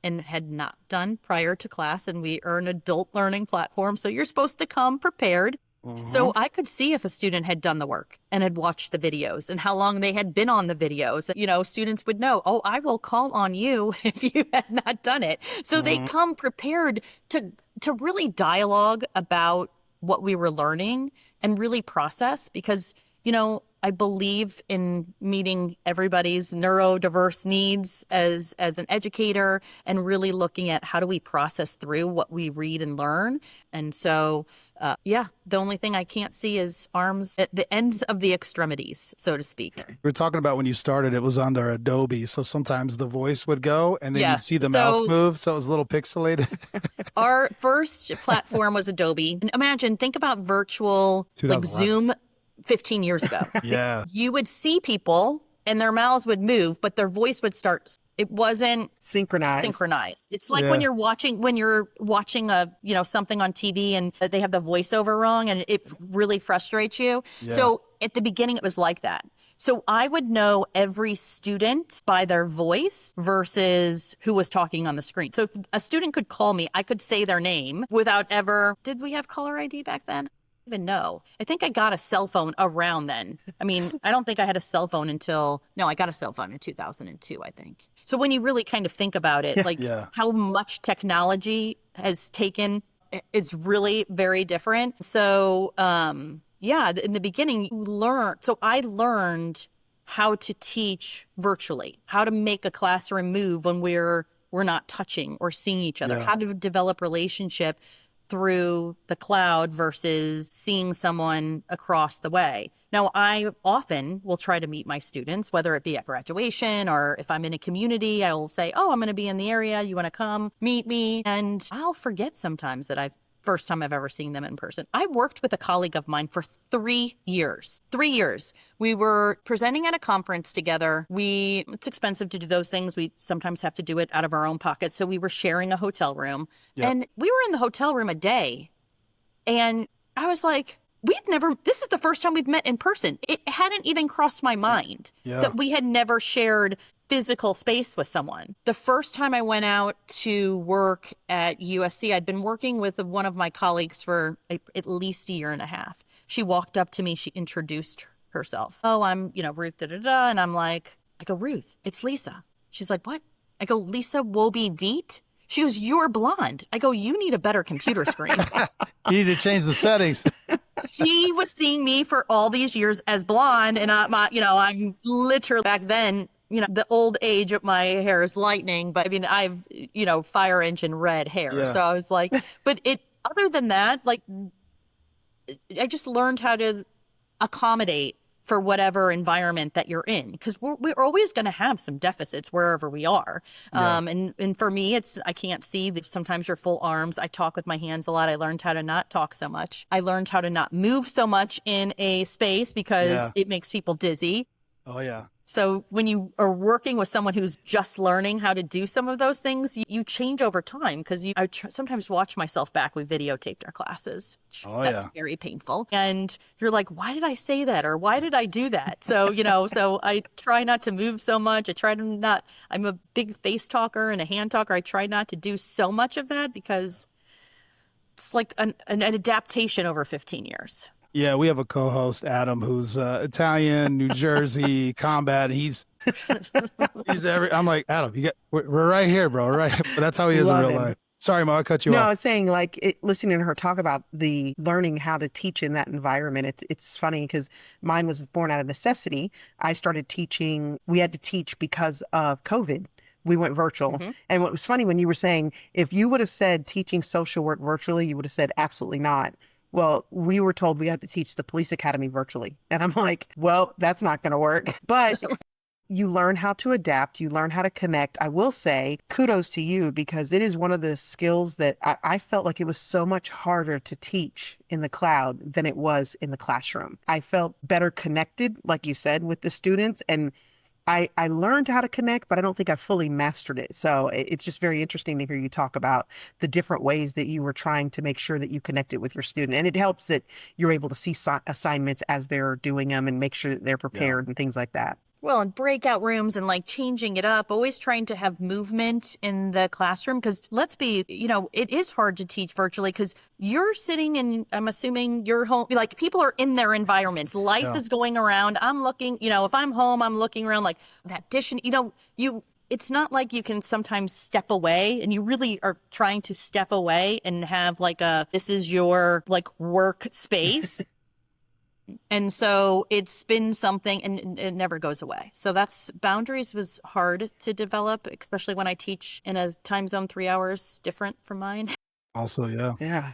and had not done prior to class, and we are an adult learning platform. So you're supposed to come prepared. So I could see if a student had done the work and had watched the videos and how long they had been on the videos. Students would know, I will call on you if you had not done it. So they come prepared to really dialogue about what we were learning and really process, because, I believe in meeting everybody's neurodiverse needs as an educator and really looking at how do we process through what we read and learn. And so, the only thing I can't see is arms at the ends of the extremities, so to speak. We were talking about when you started, it was under Adobe. So sometimes the voice would go and then you'd see the mouth move. So it was a little pixelated. Our first platform was Adobe. And think about virtual, like Zoom 15 years ago. Yeah. You would see people and their mouths would move, but their voice would start. It wasn't synchronized. It's like when you're watching a, something on TV and they have the voiceover wrong and it really frustrates you. Yeah. So at the beginning, it was like that. So I would know every student by their voice versus who was talking on the screen. So if a student could call me, I could say their name without ever, did we have caller ID back then? Even know. I think I got a cell phone around then. I don't think I had a cell phone I got a cell phone in 2002, I think. So when you really kind of think about it, how much technology has taken, it's really very different. So, in the beginning, I learned how to teach virtually, how to make a classroom move when we're not touching or seeing each other, how to develop relationship through the cloud versus seeing someone across the way. Now, I often will try to meet my students, whether it be at graduation or if I'm in a community, I will say, I'm going to be in the area. You want to come meet me? And I'll forget sometimes that first time I've ever seen them in person. I worked with a colleague of mine for 3 years. 3 years. We were presenting at a conference together. It's expensive to do those things. We sometimes have to do it out of our own pockets. So we were sharing a hotel room. Yep. And we were in the hotel room a day. And I was like, this is the first time we've met in person. It hadn't even crossed my mind that we had never shared physical space with someone. The first time I went out to work at USC, I'd been working with one of my colleagues for at least a year and a half. She walked up to me. She introduced herself. I'm, Ruth, da-da-da. And I'm like, I go, Ruth, it's Lisa. She's like, what? I go, Lisa Wobbe-Veit? She goes, you're blonde. I go, you need a better computer screen. You need to change the settings. She was seeing me for all these years as blonde. And I'm literally back then, the old age of my hair is lightning, but I've, fire engine red hair. Yeah. So I was like, other than that, I just learned how to accommodate for whatever environment that you're in, because we're always going to have some deficits wherever we are. And for me, I can't see that sometimes your full arms. I talk with my hands a lot. I learned how to not talk so much. I learned how to not move so much in a space because it makes people dizzy. Oh, yeah. So when you are working with someone who's just learning how to do some of those things, you change over time, because I sometimes watch myself back. We videotaped our classes. That's very painful. And you're like, why did I say that? Or why did I do that? So, so I try not to move so much. I'm a big face talker and a hand talker. I try not to do so much of that, because it's like an adaptation over 15 years. Yeah, we have a co-host, Adam, who's Italian, New Jersey, combat. He's I'm like, Adam, we're right here, bro. Right. But that's how he is in real life. Sorry, Mo, I cut you off. No, I was saying, like, listening to her talk about the learning how to teach in that environment. It's funny because mine was born out of necessity. I started teaching. We had to teach because of COVID. We went virtual. Mm-hmm. And what was funny, when you were saying, if you would have said teaching social work virtually, you would have said absolutely not. Well, we were told we had to teach the police academy virtually. And I'm like, well, that's not going to work. But you learn how to adapt. You learn how to connect. I will say kudos to you, because it is one of the skills that I felt like it was so much harder to teach in the cloud than it was in the classroom. I felt better connected, like you said, with the students. And I learned how to connect, but I don't think I fully mastered it. So it's just very interesting to hear you talk about the different ways that you were trying to make sure that you connected with your student. And it helps that you're able to see assignments as they're doing them and make sure that they're prepared and things like that. Well, and breakout rooms and like changing it up, always trying to have movement in the classroom, because let's be, it is hard to teach virtually because you're sitting in, I'm assuming you're home, like people are in their environments. Life is going around. I'm looking, if I'm home, I'm looking around like that dish, and it's not like you can sometimes step away, and you really are trying to step away and have like this is your like work space. And so it's been something, and it never goes away. So boundaries was hard to develop, especially when I teach in a time zone 3 hours different from mine. Also, yeah. Yeah.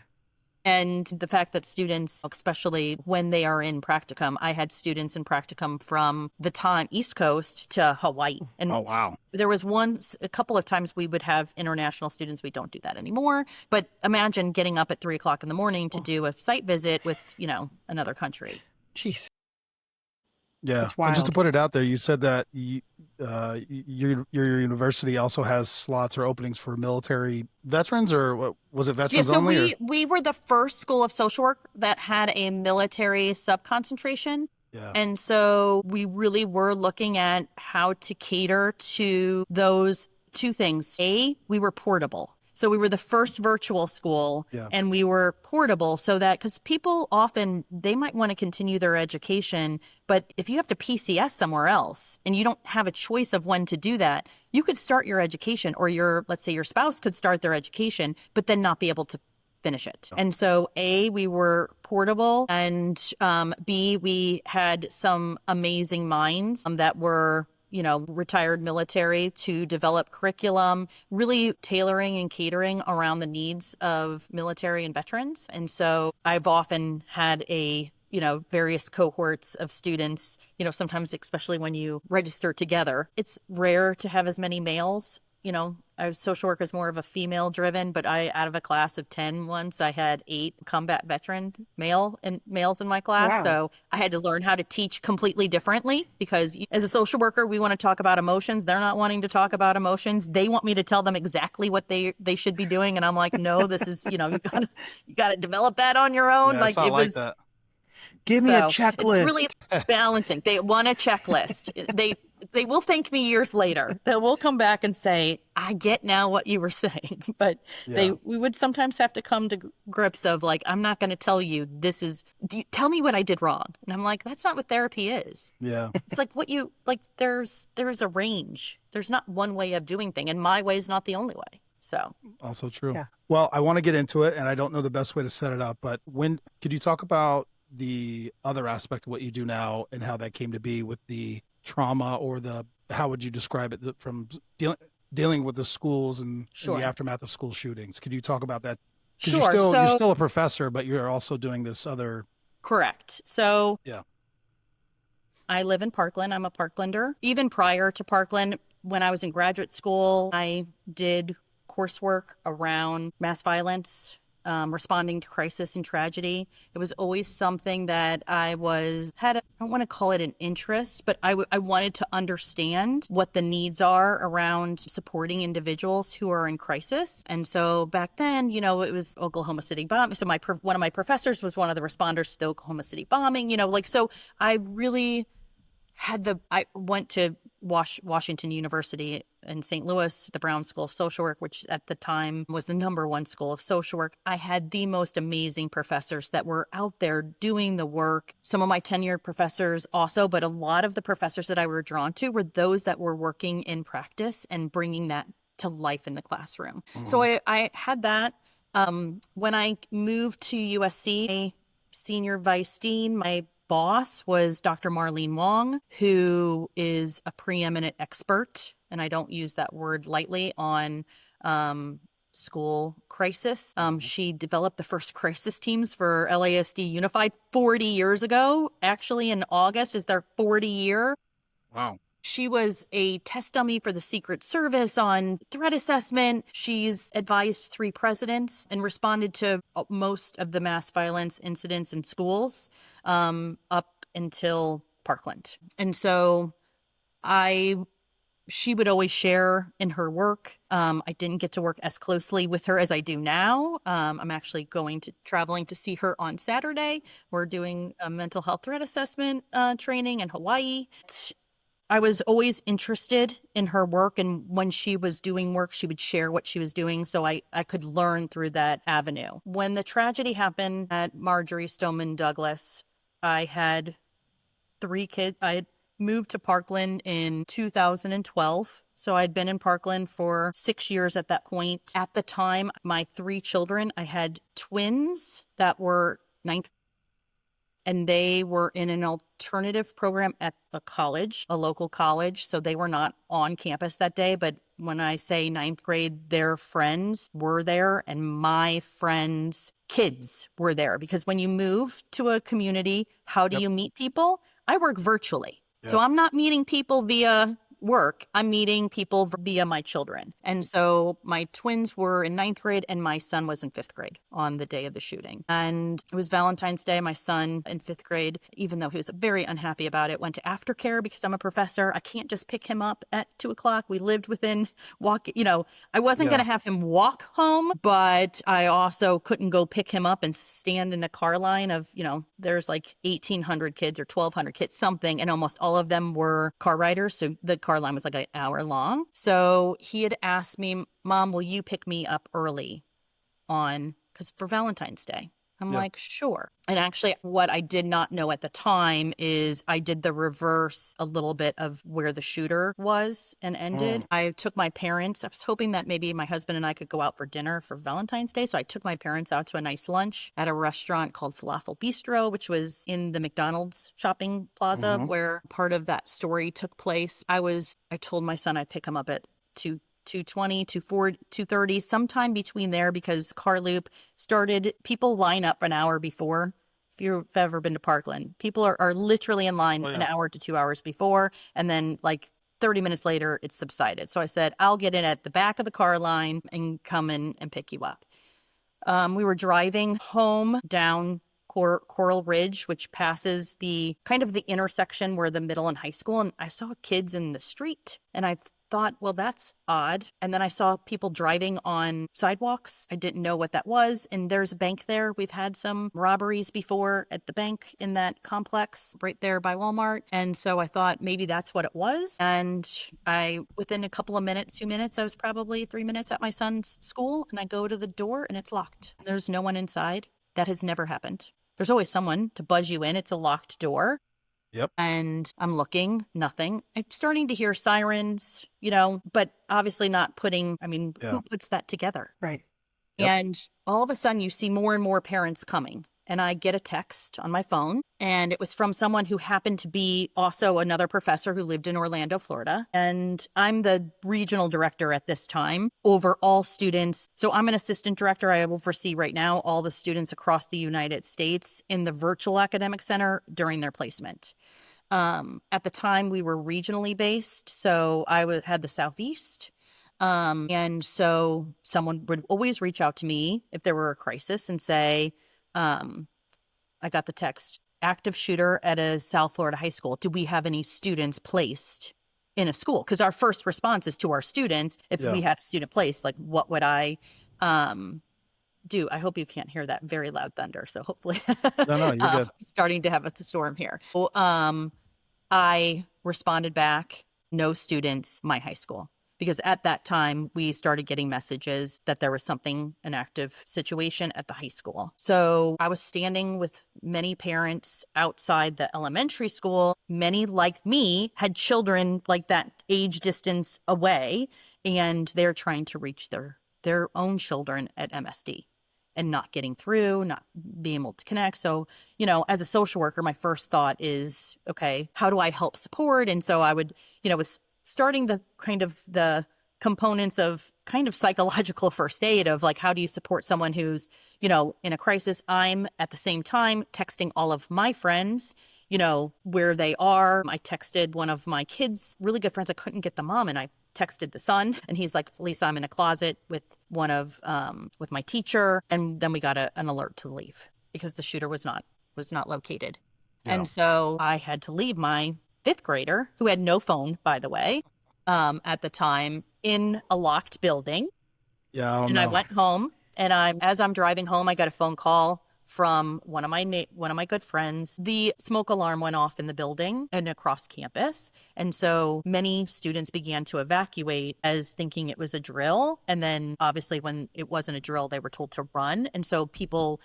And the fact that students, especially when they are in practicum, I had students in practicum from the time East Coast to Hawaii. And oh, wow. There was a couple of times we would have international students. We don't do that anymore. But imagine getting up at 3 o'clock in the morning to do a site visit with, another country. Jeez. Yeah. And just to put it out there, you said that your university also has slots or openings for military veterans, or what was it, veterans only? Yeah, so we were the first school of social work that had a military sub-concentration. Yeah. And so we really were looking at how to cater to those two things. A, we were portable. So we were the first virtual school, and we were portable, so that, because people often, they might want to continue their education, but if you have to PCS somewhere else and you don't have a choice of when to do that, you could start your education, or let's say your spouse could start their education, but then not be able to finish it. And so A, we were portable, and B, we had some amazing minds that were retired military to develop curriculum, really tailoring and catering around the needs of military and veterans. And so I've often had various cohorts of students, sometimes, especially when you register together, it's rare to have as many males. Social work is more of a female driven, but out of a class of 10 once, I had 8 combat veteran males in my class. Wow. So I had to learn how to teach completely differently, because as a social worker, we want to talk about emotions. They're not wanting to talk about emotions. They want me to tell them exactly what they should be doing. And I'm like, no, this is, you got to develop that on your own. Yeah, it was that. Give me a checklist. It's really balancing. They want a checklist. They will thank me years later. They will come back and say, I get now what you were saying. But we would sometimes have to come to grips of like, I'm not going to tell you tell me what I did wrong. And I'm like, that's not what therapy is. Yeah. It's like there's a range. There's not one way of doing things, and my way is not the only way. So also true. Yeah. Well, I want to get into it, and I don't know the best way to set it up, but could you talk about the other aspect of what you do now and how that came to be with the trauma, or how would you describe it, from dealing with the schools and the aftermath of school shootings? Could you talk about that? Sure. You're still a professor, but you're also doing this other. Correct. So I live in Parkland. I'm a Parklander. Even prior to Parkland, when I was in graduate school, I did coursework around mass violence, responding to crisis and tragedy. It was always something that I don't want to call it an interest, but I wanted to understand what the needs are around supporting individuals who are in crisis. And so back then, it was Oklahoma City bombing. So one of my professors was one of the responders to the Oklahoma City bombing, so I really I went to Washington University in St. Louis, the Brown School of Social Work, which at the time was the #1 school of social work. I had the most amazing professors that were out there doing the work. Some of my tenured professors also, but a lot of the professors that I were drawn to were those that were working in practice and bringing that to life in the classroom. So I had that. When I moved to USC, my senior vice dean, my boss was Dr. Marlene Wong, who is a preeminent expert, and I don't use that word lightly, on school crisis. She developed the first crisis teams for LASD Unified 40 years ago. Actually, in August is their 40 year. Wow. She was a test dummy for the Secret Service on threat assessment. She's advised 3 presidents and responded to most of the mass violence incidents in schools up until Parkland. And so she would always share in her work. I didn't get to work as closely with her as I do now. I'm actually traveling to see her on Saturday. We're doing a mental health threat assessment training in Hawaii. I was always interested in her work, and when she was doing work, she would share what she was doing, so I could learn through that avenue. When the tragedy happened at Marjory Stoneman Douglas, I had 3 kids. I had moved to Parkland in 2012, so I'd been in Parkland for 6 years at that point. At the time, my 3 children, I had twins that were 9th, and they were in an alternative program at a local college. So they were not on campus that day. But when I say 9th grade, their friends were there, and my friends' kids were there. Because when you move to a community, how do you meet people? I work virtually. So I'm not meeting people via work. I'm meeting people via my children. And so my twins were in 9th grade and my son was in 5th grade on the day of the shooting. And it was Valentine's Day. My son in 5th grade, even though he was very unhappy about it, went to aftercare because I'm a professor. I can't just pick him up at 2:00. We lived within I wasn't going to have him walk home, but I also couldn't go pick him up and stand in a car line of, there's like 1,800 kids or 1,200 kids, something. And almost all of them were car riders. So the car line was like an hour long. So he had asked me, Mom, will you pick me up early because for Valentine's Day? I'm like, sure. And actually, what I did not know at the time is I did the reverse a little bit of where the shooter was and ended. I took my parents. I was hoping that maybe my husband and I could go out for dinner for Valentine's Day. So I took my parents out to a nice lunch at a restaurant called Falafel Bistro, which was in the McDonald's shopping plaza where part of that story took place. I told my son I'd pick him up at 2:20, 2:40, 2:30, sometime between there, because car loop started, people line up an hour before. If you've ever been to Parkland, people are literally in line an hour to 2 hours before, and then like 30 minutes later, it's subsided. So I said, I'll get in at the back of the car line and come in and pick you up. We were driving home down Coral Ridge, which passes the kind of the intersection where the middle and high school, and I saw kids in the street, and I thought, well, that's odd. And then I saw people driving on sidewalks. I didn't know what that was. And there's a bank there. We've had some robberies before at the bank in that complex right there by Walmart. And so I thought maybe that's what it was. And within a couple of minutes, 2 minutes, I was probably 3 minutes at my son's school, and I go to the door and it's locked. There's no one inside. That has never happened. There's always someone to buzz you in. It's a locked door. Yep. And I'm looking, nothing. I'm starting to hear sirens, but obviously not who puts that together? Right. Yep. And all of a sudden you see more and more parents coming. And I get a text on my phone, and it was from someone who happened to be also another professor who lived in Orlando, Florida. And I'm the regional director at this time over all students. So I'm an assistant director. I oversee right now all the students across the United States in the virtual academic center during their placement. At the time, we were regionally based, so had the Southeast. And so someone would always reach out to me if there were a crisis and say, I got the text, active shooter at a South Florida high school. Do we have any students placed in a school? Because our first response is to our students. If we had a student placed, like, what would I do? I hope you can't hear that very loud thunder. So hopefully No, you're good. starting to have a storm here. So, I responded back, no students, my high school. Because at that time, we started getting messages that there was an active situation at the high school. So I was standing with many parents outside the elementary school. Many, like me, had children like that age distance away, and they're trying to reach their own children at MSD and not getting through, not being able to connect. So, as a social worker, my first thought is, okay, how do I help support? And so I would, was starting the components of kind of psychological first aid of like, how do you support someone who's, in a crisis? I'm at the same time texting all of my friends, where they are. I texted one of my kids, really good friends. I couldn't get the mom, and I texted the son, and he's like, Lisa, I'm in a closet with with my teacher. And then we got an alert to leave because the shooter was not located. Yeah. And so I had to leave my fifth grader, who had no phone, by the way, at the time, in a locked building. Yeah. I went home, and as I'm driving home, I got a phone call from one of my good friends. The smoke alarm went off in the building and across campus. And so many students began to evacuate as thinking it was a drill. And then obviously when it wasn't a drill, they were told to run. And so people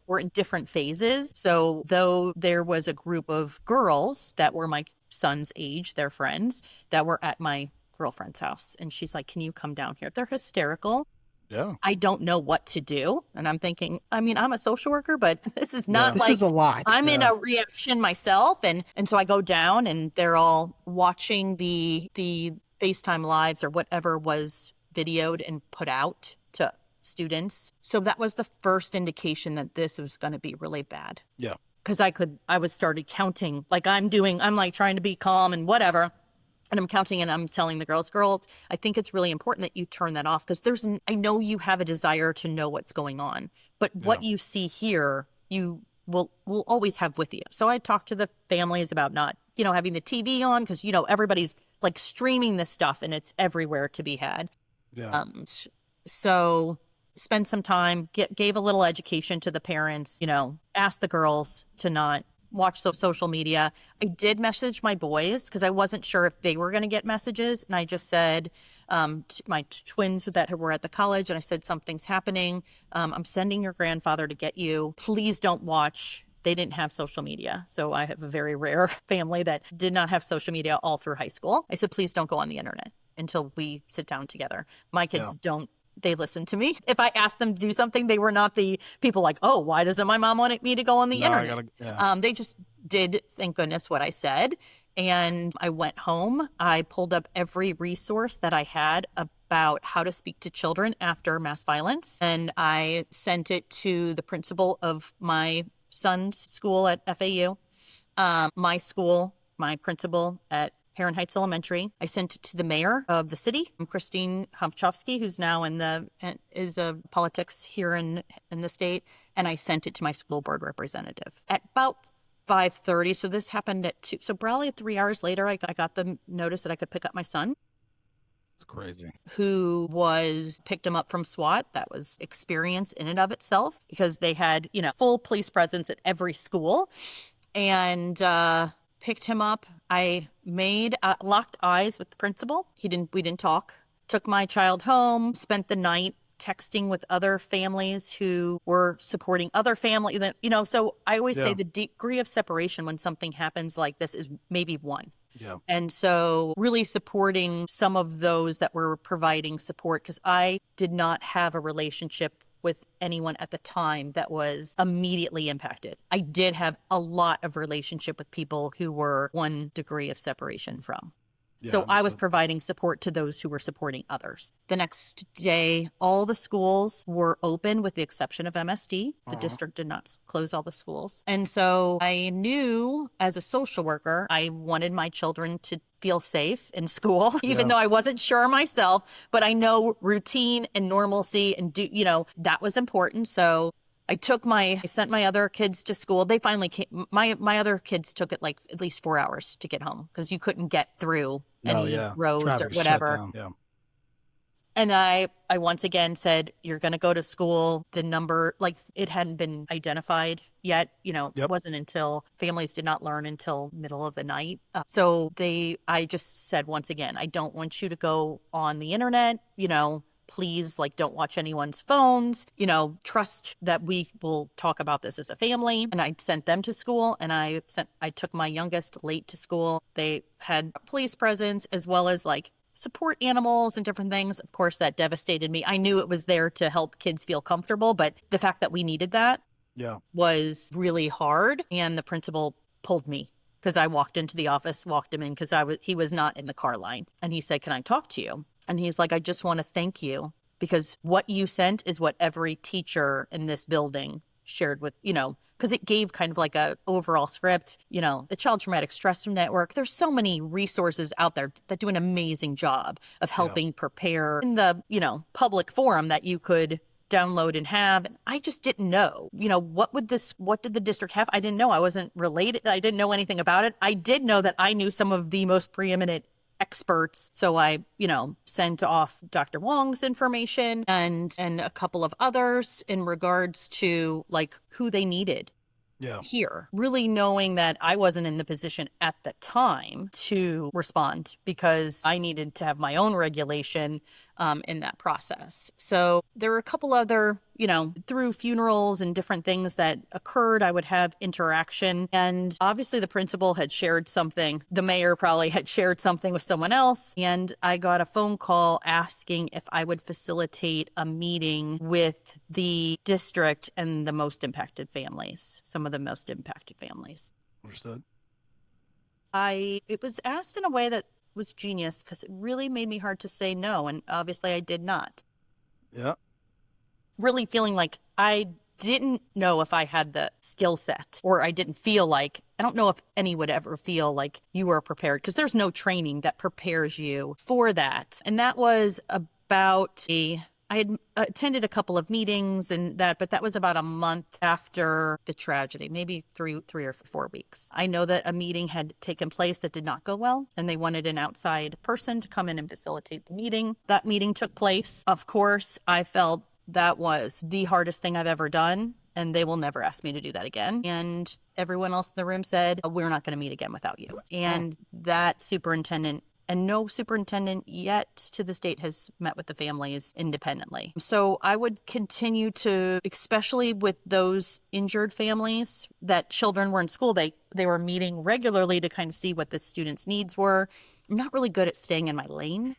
were in different phases. So though there was a group of girls that were my son's age, their friends, that were at my girlfriend's house. And she's like, can you come down here? They're hysterical. Yeah. I don't know what to do. And I'm thinking, I'm a social worker, but this is not This is a lot. I'm in a reaction myself. And so I go down, and they're all watching the FaceTime lives or whatever was videoed and put out to students. So that was the first indication that this was going to be really bad. Yeah. Because I was started counting, I'm trying to be calm and whatever. And I'm counting, and I'm telling the girls, I think it's really important that you turn that off, because I know you have a desire to know what's going on, but what you see here, you will always have with you. So I talked to the families about not, having the TV on, because, everybody's streaming this stuff, and it's everywhere to be had. Yeah. So spend some time, gave a little education to the parents, asked the girls to not watch social media. I did message my boys because I wasn't sure if they were going to get messages. And I just said to my twins that were at the college, and I said, something's happening. I'm sending your grandfather to get you. Please don't watch. They didn't have social media. So I have a very rare family that did not have social media all through high school. I said, please don't go on the internet until we sit down together. My kids don't. They listen to me. If I asked them to do something, they were not the people oh, why doesn't my mom want me to go on the internet? They just did, thank goodness, what I said. And I went home. I pulled up every resource that I had about how to speak to children after mass violence. And I sent it to the principal of my son's school at FAU, my school, my principal at Heron Heights Elementary. I sent it to the mayor of the city, Christine Humchovsky, who's now is a politics here in the state. And I sent it to my school board representative at about 5:30. So this happened at 2. So probably 3 hours later, I got the notice that I could pick up my son. It's crazy. Who picked him up from SWAT. That was experience in and of itself, because they had, full police presence at every school. And, picked him up. I made locked eyes with the principal. We didn't talk. Took my child home, spent the night texting with other families who were supporting other families. So I always say the degree of separation when something happens like this is maybe 1. Yeah. And so really supporting some of those that were providing support, because I did not have a relationship with anyone at the time that was immediately impacted. I did have a lot of relationship with people who were 1 degree of separation from. So I was understood. providing support to those who were supporting others. The next day, all the schools were open with the exception of MSD. The district did not close all the schools. And so I knew as a social worker, I wanted my children to feel safe in school, even though I wasn't sure myself, but I know routine and normalcy and that was important. So I sent my other kids to school. They finally came. My other kids took it like at least 4 hours to get home because you couldn't get through any roads Traffic or shut whatever. down. Yeah. And I once again said, you're going to go to school. The number, like it hadn't been identified yet. It wasn't until families did not learn until middle of the night. I just said once again, I don't want you to go on the internet, please, don't watch anyone's phones, trust that we will talk about this as a family. And I sent them to school and I took my youngest late to school. They had police presence as well as support animals and different things. Of course, that devastated me. I knew it was there to help kids feel comfortable, but the fact that we needed that was really hard. And the principal pulled me because I walked into the office, walked him in because he was not in the car line. And he said, "Can I talk to you?" And he's like, "I just want to thank you because what you sent is what every teacher in this building shared with, because it gave kind of like a overall script, the Child Traumatic Stress Network. There's so many resources out there that do an amazing job of helping prepare in the, public forum that you could download and have. And I just didn't know, what did the district have? I didn't know. I wasn't related. I didn't know anything about it. I did know that I knew some of the most preeminent experts. So I, sent off Dr. Wong's information and a couple of others in regards to who they needed here, really knowing that I wasn't in the position at the time to respond because I needed to have my own regulation in that process. So there were a couple other, through funerals and different things that occurred, I would have interaction. And obviously the principal had shared something. The mayor probably had shared something with someone else. And I got a phone call asking if I would facilitate a meeting with the district and the most impacted families, some of the most impacted families. Understood. It was asked in a way that was genius because it really made me hard to say no. And obviously I did not. Yeah. Really feeling like I didn't know if I had the skill set, or I didn't feel I don't know if any would ever feel like you were prepared because there's no training that prepares you for that. And that was I had attended a couple of meetings but that was about a month after the tragedy, maybe three or 4 weeks. I know that a meeting had taken place that did not go well, and they wanted an outside person to come in and facilitate the meeting. That meeting took place. Of course, I felt that was the hardest thing I've ever done, and they will never ask me to do that again. And everyone else in the room said, "We're not going to meet again without you." And that superintendent, and no superintendent yet to this date, has met with the families independently. So I would continue to, especially with those injured families that children were in school, they were meeting regularly to kind of see what the students' needs were. I'm not really good at staying in my lane.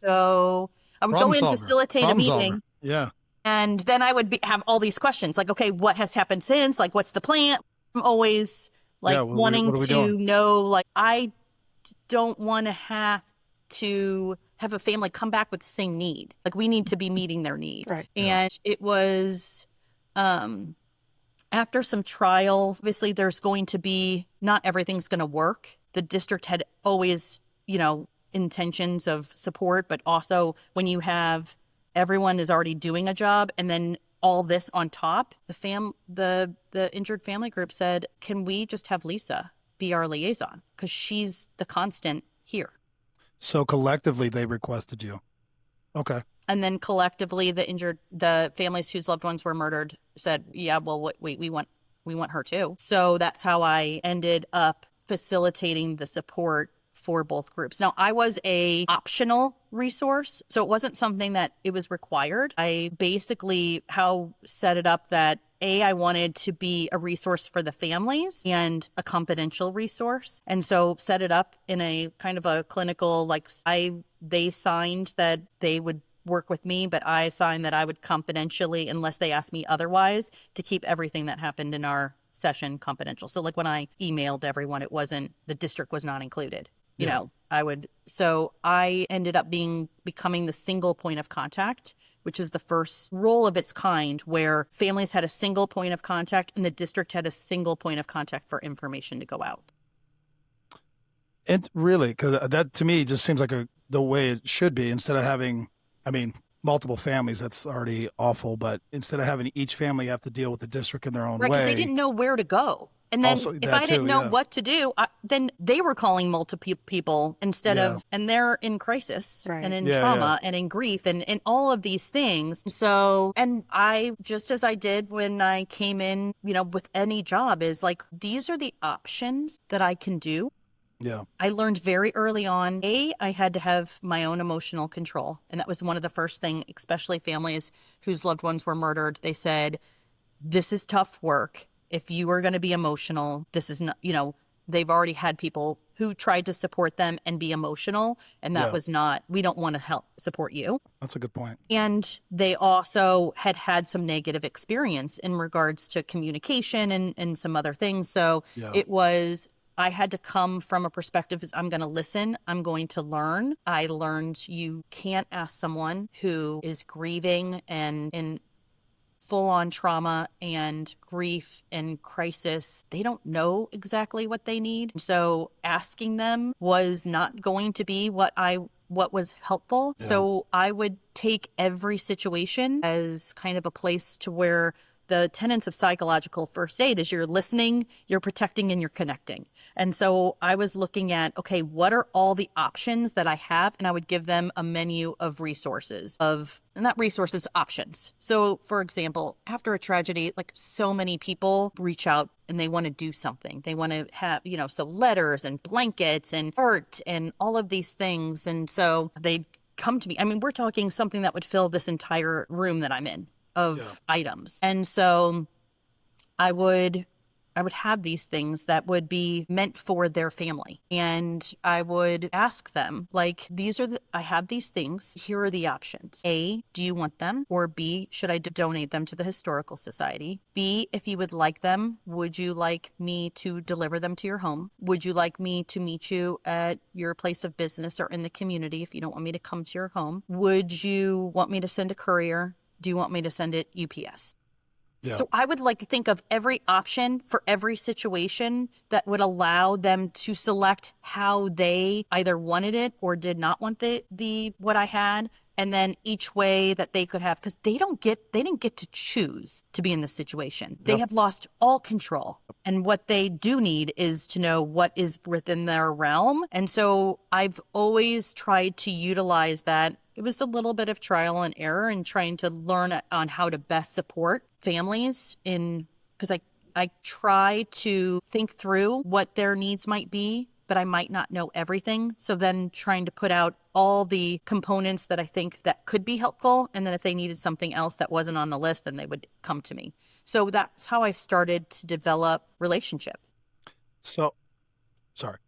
So I would go in, facilitate a meeting. Yeah. And then I would have all these questions okay, what has happened since? What's the plan? I'm always wanting to know, I don't want to have a family come back with the same need. We need to be meeting their need. Right. And it was, after some trial, obviously there's going to be, not everything's going to work. The district had always, intentions of support, but also when you have everyone is already doing a job and then all this on top, the injured family group said, "Can we just have Lisa be our liaison? Because she's the constant here." So collectively they requested you. Okay. And then collectively the families whose loved ones were murdered said, "Yeah, well, wait, we want her too." So that's how I ended up facilitating the support for both groups. Now, I was a optional resource, so it wasn't something that it was required. I basically set it up that I wanted to be a resource for the families and a confidential resource. And so set it up in a kind of a clinical, they signed that they would work with me, but I signed that I would confidentially, unless they asked me otherwise, to keep everything that happened in our session confidential. So when I emailed everyone, the district was not included. you know, so I ended up becoming the single point of contact, which is the first role of its kind where families had a single point of contact and the district had a single point of contact for information to go out. And really, because that to me just seems like the way it should be, instead of having, I mean, multiple families, that's already awful, but instead of having each family have to deal with the district in their own Right, way. because they didn't know where to go. And then Also, if I didn't know yeah. what to do, then they were calling multiple people instead of, and they're in crisis and in trauma and in grief and all of these things. So, and I, just as I did when I came in, you know, with any job, is like, these are the options that I can do. Yeah. I learned very early on, I had to have my own emotional control. And that was one of the first things, especially families whose loved ones were murdered. They said, this is tough work. If you are going to be emotional, this is not, you know, they've already had people who tried to support them and be emotional. And that was not, we don't want to help support you. That's a good point. And they also had some negative experience in regards to communication and some other things. So it was, I had to come from a perspective is I'm going to listen. I'm going to learn. I learned you can't ask someone who is grieving and in full-on trauma and grief and crisis. They don't know exactly what they need. So asking them was not going to be what was helpful. Yeah. So I would take every situation as kind of a place to where the tenets of psychological first aid is you're listening, you're protecting, and you're connecting. And so I was looking at, okay, what are all the options that I have? And I would give them a menu of resources not resources, options. So for example, after a tragedy, like so many people reach out and they want to do something. They want to have, you know, so letters and blankets and art and all of these things. And so they come to me. I mean, we're talking something that would fill this entire room that I'm in of items. And so I would have these things that would be meant for their family. And I would ask them, like, I have these things. Here are the options. A, do you want them? Or B, should I donate them to the Historical Society? B, if you would like them, would you like me to deliver them to your home? Would you like me to meet you at your place of business or in the community if you don't want me to come to your home? Would you want me to send a courier? Do you want me to send it UPS? Yeah. So I would like to think of every option for every situation that would allow them to select how they either wanted it or did not want the what I had, and then each way that they could have, because they didn't get to choose to be in this situation. They have lost all control. And what they do need is to know what is within their realm. And so I've always tried to utilize that. It was a little bit of trial and error and trying to learn on how to best support families because I try to think through what their needs might be, but I might not know everything. So then trying to put out all the components that I think that could be helpful. And then if they needed something else that wasn't on the list, then they would come to me. So that's how I started to develop relationship. So, sorry.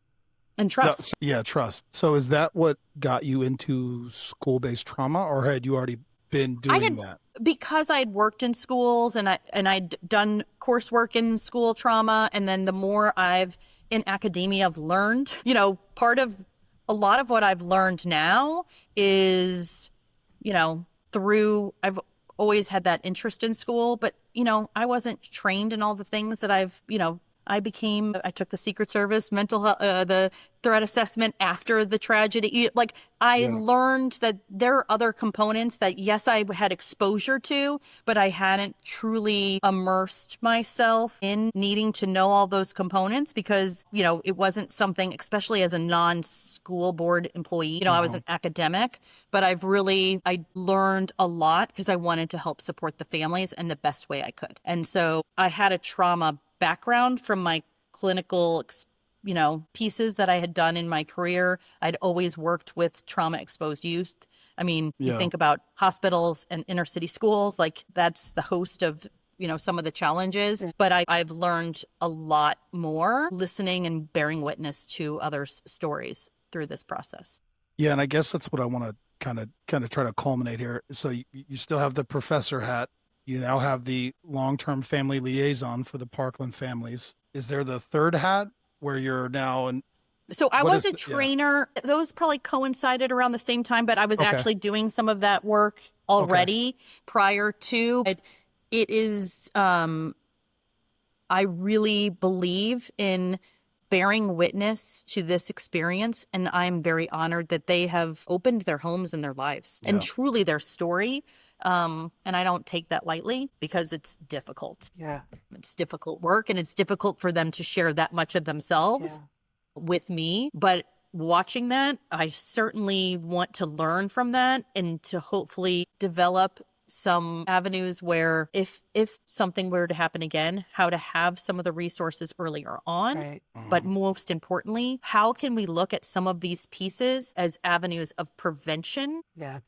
And trust. Trust. So is that what got you into school-based trauma, or had you already been doing that? Because I had worked in schools and I'd done coursework in school trauma, and then the more I've in academia I've learned, you know, a lot of what I've learned now is, you know, I've always had that interest in school, but, you know, I wasn't trained in all the things that I took the Secret Service the threat assessment after the tragedy. Like I learned that there are other components that, yes, I had exposure to, but I hadn't truly immersed myself in needing to know all those components because, you know, it wasn't something, especially as a non-school board employee, you know, I was an academic, but I learned a lot because I wanted to help support the families in the best way I could. And so I had a trauma background from my clinical, you know, pieces that I had done in my career. I'd always worked with trauma exposed youth. I mean, you think about hospitals and inner city schools, like that's the host of, you know, some of the challenges, but I've learned a lot more listening and bearing witness to others' stories through this process. Yeah. And I guess that's what I want to kind of try to culminate here. So you still have the professor hat. You now have the long-term family liaison for the Parkland families. Is there the third hat where you're now So I What was is a the- yeah. trainer. Those probably coincided around the same time, but I was Okay. actually doing some of that work already prior to. It is, I really believe in bearing witness to this experience, and I'm very honored that they have opened their homes and their lives and Yeah. truly their story. And I don't take that lightly because it's difficult. Yeah. It's difficult work, and it's difficult for them to share that much of themselves with me. But watching that, I certainly want to learn from that and to hopefully develop some avenues where if something were to happen again, how to have some of the resources earlier on. Right. But most importantly, how can we look at some of these pieces as avenues of prevention? Yeah.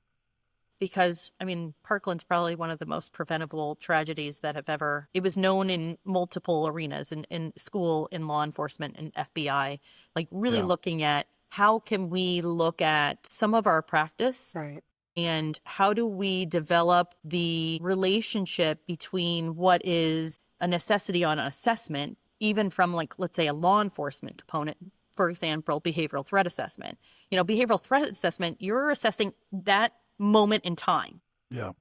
Because, I mean, Parkland's probably one of the most preventable tragedies that have ever, it was known in multiple arenas, in school, in law enforcement, and FBI, like really Yeah. looking at how can we look at some of our practice Right. and how do we develop the relationship between what is a necessity on an assessment, even from like, let's say a law enforcement component, for example, behavioral threat assessment. You know, behavioral threat assessment, you're assessing that moment in time. Yeah.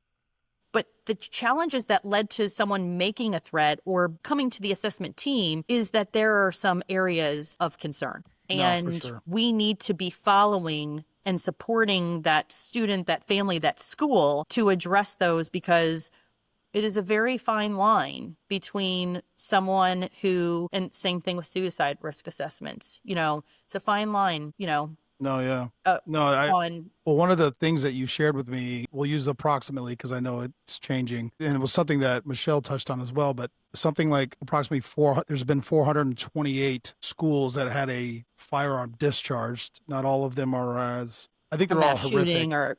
But the challenges that led to someone making a threat or coming to the assessment team is that there are some areas of concern. No, for And sure. we need to be following and supporting that student, that family, that school to address those, because it is a very fine line between someone who, and same thing with suicide risk assessments, you know, it's a fine line, you know, No, yeah. uh, No, on well, one of the things that you shared with me, we'll use approximately because I know it's changing. And it was something that Michelle touched on as well, but something like approximately there's been 428 schools that had a firearm discharged. Not all of them are I think a they're all mass horrific, shooting or,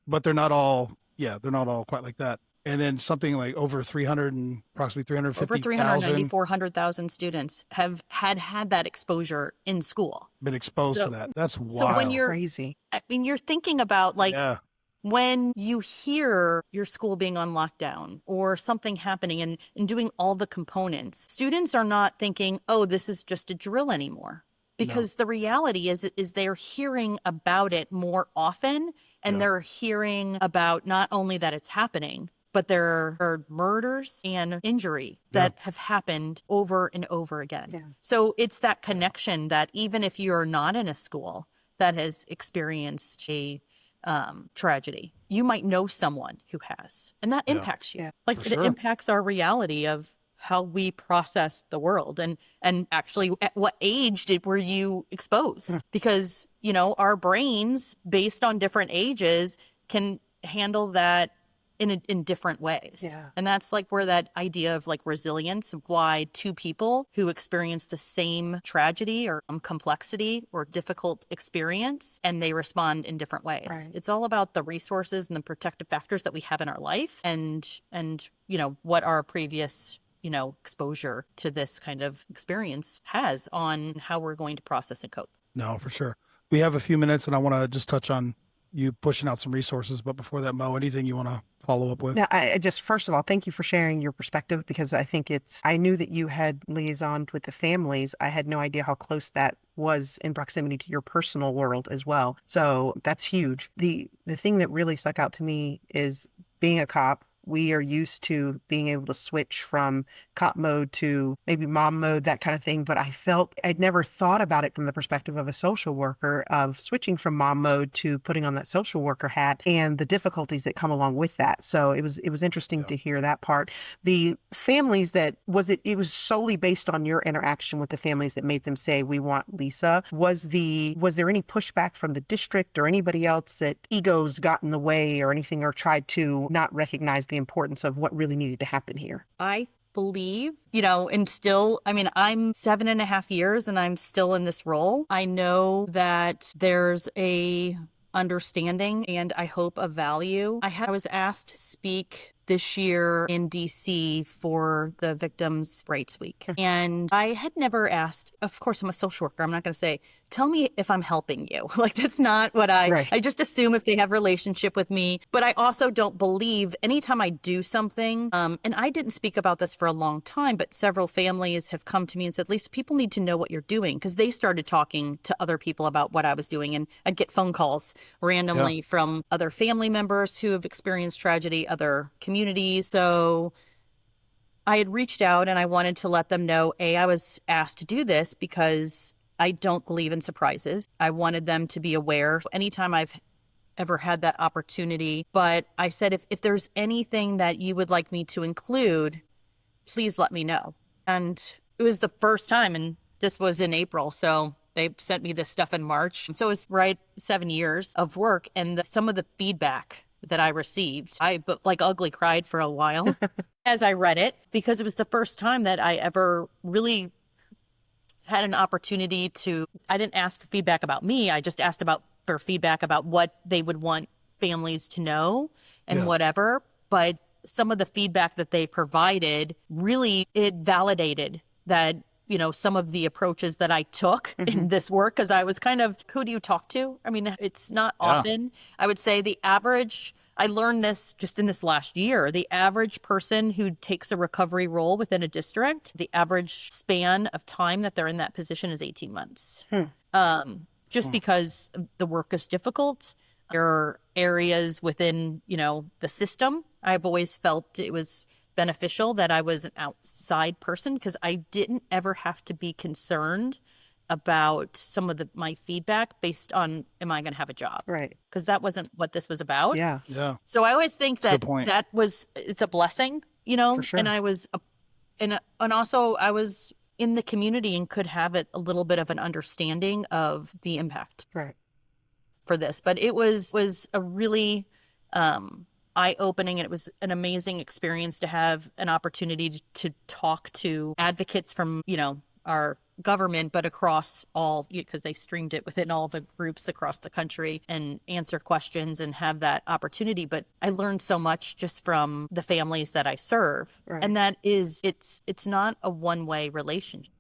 but they're not all quite like that. And then something like over 300 and approximately over 350,000 390, 400,000 students have had that exposure in school. been exposed So- to that. That's wild. So when you're, Crazy. I mean, you're thinking about like, yeah, when you hear your school being on lockdown or something happening and doing all the components, students are not thinking, oh, this is just a drill anymore. Because the reality is they're hearing about it more often, and Yeah. they're hearing about not only that it's happening, but there are murders and injury that have happened over and over again. Yeah. So it's that connection that even if you're not in a school that has experienced a tragedy, you might know someone who has, and that Yeah. impacts you. Yeah, Like for it sure. impacts our reality of how we process the world, and actually at what age were you exposed? Because, you know, our brains based on different ages can handle that in different ways. Yeah. And that's like where that idea of like resilience, of why two people who experience the same tragedy or complexity or difficult experience, and they respond in different ways. Right. It's all about the resources and the protective factors that we have in our life, and you know, what our previous, you know, exposure to this kind of experience has on how we're going to process and cope. No, for sure. We have a few minutes, and I want to just touch on you pushing out some resources. But before that, Mo, anything you want to follow up with? Now, I just, first of all, thank you for sharing your perspective, because I think I knew that you had liaisoned with the families. I had no idea how close that was in proximity to your personal world as well. So that's huge. The thing that really stuck out to me is being a cop. We are used to being able to switch from cop mode to maybe mom mode, that kind of thing. But I felt I'd never thought about it from the perspective of a social worker, of switching from mom mode to putting on that social worker hat and the difficulties that come along with that. So it was interesting to hear that part. The families it was solely based on your interaction with the families that made them say, we want Lisa. Was there any pushback from the district or anybody else that egos got in the way or anything, or tried to not recognize the importance of what really needed to happen here? I believe, you know, and still, I mean, I'm 7.5 years and I'm still in this role. I know that there's a understanding and I hope a value. I was asked to speak this year in DC for the Victims' Rights Week. And I had never asked, of course, I'm a social worker. I'm not going to say, tell me if I'm helping you. Like, that's not what Right. I just assume if they have relationship with me. But I also don't believe anytime I do something, and I didn't speak about this for a long time, but several families have come to me and said, Lisa, people need to know what you're doing, because they started talking to other people about what I was doing. And I'd get phone calls randomly from other family members who have experienced tragedy, other communities. So I had reached out and I wanted to let them know, I was asked to do this because I don't believe in surprises. I wanted them to be aware anytime I've ever had that opportunity. But I said, if there's anything that you would like me to include, please let me know. And it was the first time, and this was in April. So they sent me this stuff in March. So it's right 7 years of work. And some of the feedback that I received, I like ugly cried for a while as I read it, because it was the first time that I ever really had an opportunity to, I didn't ask for feedback about me. I just asked for feedback about what they would want families to know and whatever. But some of the feedback that they provided, really, it validated that, some of the approaches that I took in this work, because I was kind of, who do you talk to? I mean, it's not often. I would say the average, I learned this just in this last year, the average person who takes a recovery role within a district, the average span of time that they're in that position is 18 months. Just because the work is difficult. There are areas within, the system. I've always felt it was beneficial that I was an outside person, because I didn't ever have to be concerned about some of my feedback based on, am I going to have a job? Right. Because that wasn't what this was about. Yeah. Yeah. So I always think That's a that good point. it's a blessing, For sure. and I was, and also I was in the community and could have a little bit of an understanding of the impact Right. for this. But it was a really eye-opening, and it was an amazing experience to have an opportunity to talk to advocates from, our government, but across all, because they streamed it within all the groups across the country, and answer questions and have that opportunity. But I learned so much just from the families that I serve. Right. And that is, it's not a one-way relationship.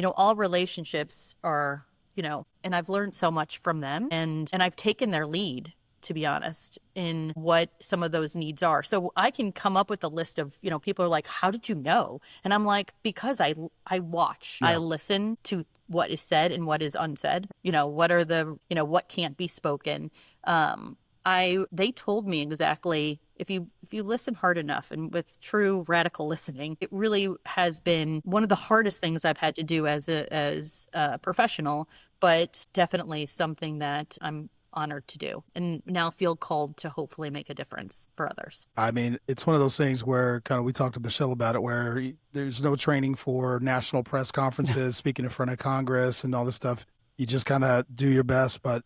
All relationships are, and I've learned so much from them, and I've taken their lead, to be honest, in what some of those needs are. So I can come up with a list of, people are like, how did you know? And I'm like, because I watch, I listen to what is said and what is unsaid, what are the, what can't be spoken. They told me exactly, if you listen hard enough and with true radical listening, it really has been one of the hardest things I've had to do as a professional, but definitely something that I'm honored to do, and now feel called to hopefully make a difference for others. I mean, it's one of those things where kind of, we talked to Michelle about it, where there's no training for national press conferences, speaking in front of Congress and all this stuff. You just kind of do your best. But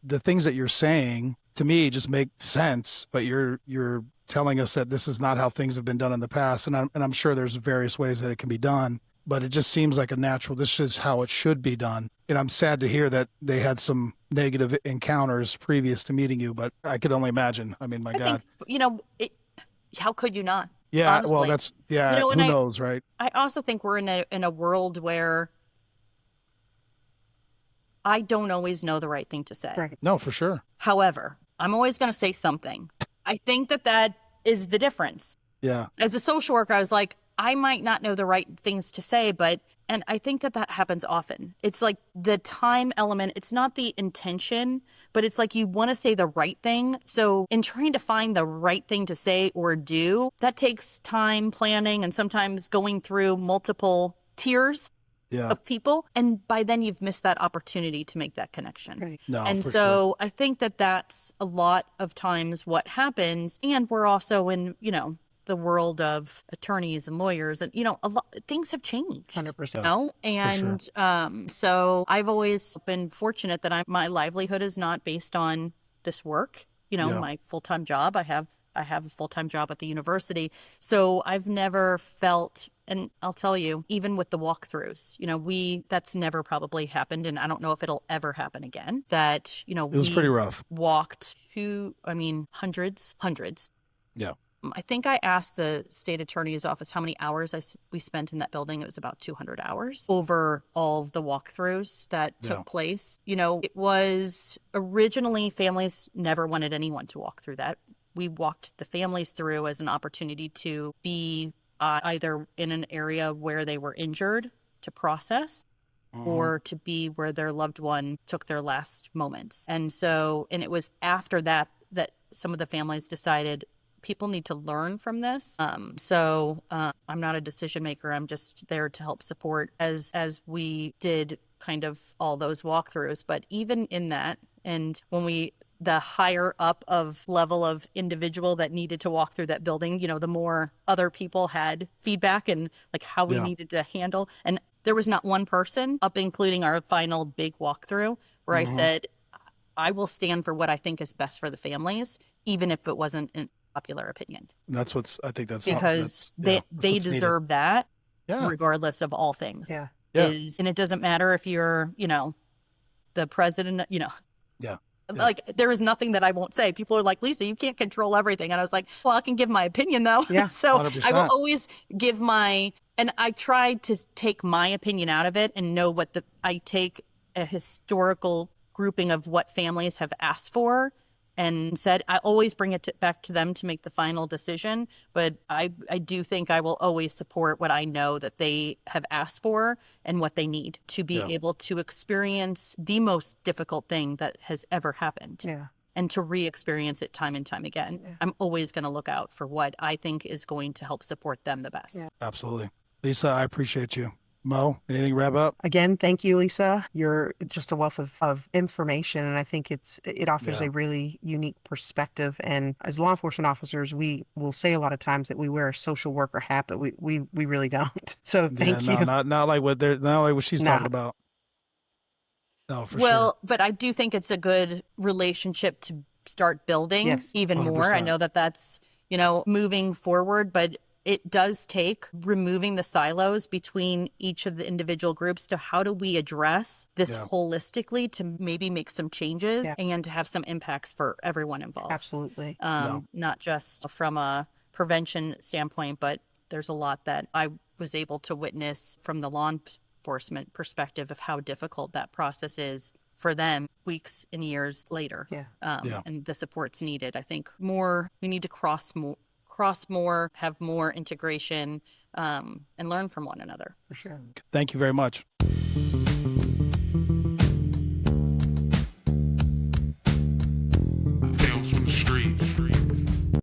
the things that you're saying to me just make sense, but you're telling us that this is not how things have been done in the past. And I'm sure there's various ways that it can be done, but it just seems like this is how it should be done. And I'm sad to hear that they had some negative encounters previous to meeting you, but I could only imagine. I mean, my God. Think, how could you not? Yeah, honestly? well, that's, who knows, right? I also think we're in a world where I don't always know the right thing to say. Right. No, for sure. However, I'm always going to say something. I think that is the difference. Yeah. As a social worker, I was like, I might not know the right things to say, and I think that happens often. It's like the time element, it's not the intention, but it's like you want to say the right thing. So in trying to find the right thing to say or do, that takes time, planning, and sometimes going through multiple tiers of people. And by then you've missed that opportunity to make that connection. Right. No, And for so I think that's a lot of times what happens. And we're also in, the world of attorneys and lawyers, and a lot things have changed. 100%. And so I've always been fortunate that my livelihood is not based on this work. My full-time job. I have a full-time job at the university, so I've never felt. And I'll tell you, even with the walkthroughs, that's never probably happened, and I don't know if it'll ever happen again. That it was pretty rough. Walked to, hundreds. Yeah. I think I asked the state attorney's office how many hours we spent in that building. It was about 200 hours over all of the walkthroughs that took place. You know, it was originally families never wanted anyone to walk through that. We walked the families through as an opportunity to be either in an area where they were injured to process, or to be where their loved one took their last moments. And it was after that that some of the families decided people need to learn from this. I'm not a decision maker. I'm just there to help support as we did kind of all those walkthroughs. But even in that, and when the higher up of level of individual that needed to walk through that building, you know, the more other people had feedback and like how we needed to handle. And there was not one person up, including our final big walkthrough, where I said, I will stand for what I think is best for the families, even if it wasn't in popular opinion. I think that's because they deserve that regardless of all things. And it doesn't matter if you're, you know, the president, you know. Like, there is nothing that I won't say. People are like, Lisa, you can't control everything. And I was like, well, I can give my opinion, though. So 100%. I will always give and I tried to take my opinion out of it and know I take a historical grouping of what families have asked for and said, I always bring it back to them to make the final decision. But I do think I will always support what I know that they have asked for and what they need to be able to experience the most difficult thing that has ever happened. And to re-experience it time and time again. I'm always going to look out for what I think is going to help support them the best. Absolutely. Lisa, I appreciate you. Mo, anything to wrap up? Again, thank you, Lisa. You're just a wealth of information, and I think it offers a really unique perspective. And as law enforcement officers, we will say a lot of times that we wear a social worker hat, but we really don't. So thank you. Not like what she's talking about. No, for sure. But I do think it's a good relationship to start building even 100%. More. I know that that's, you know, moving forward, but it does take removing the silos between each of the individual groups to how do we address this holistically to maybe make some changes and to have some impacts for everyone involved. Absolutely. Not just from a prevention standpoint, but there's a lot that I was able to witness from the law enforcement perspective of how difficult that process is for them weeks and years later. And the support's needed. I think we need to cross more, have more integration, and learn from one another. For sure. Thank you very much.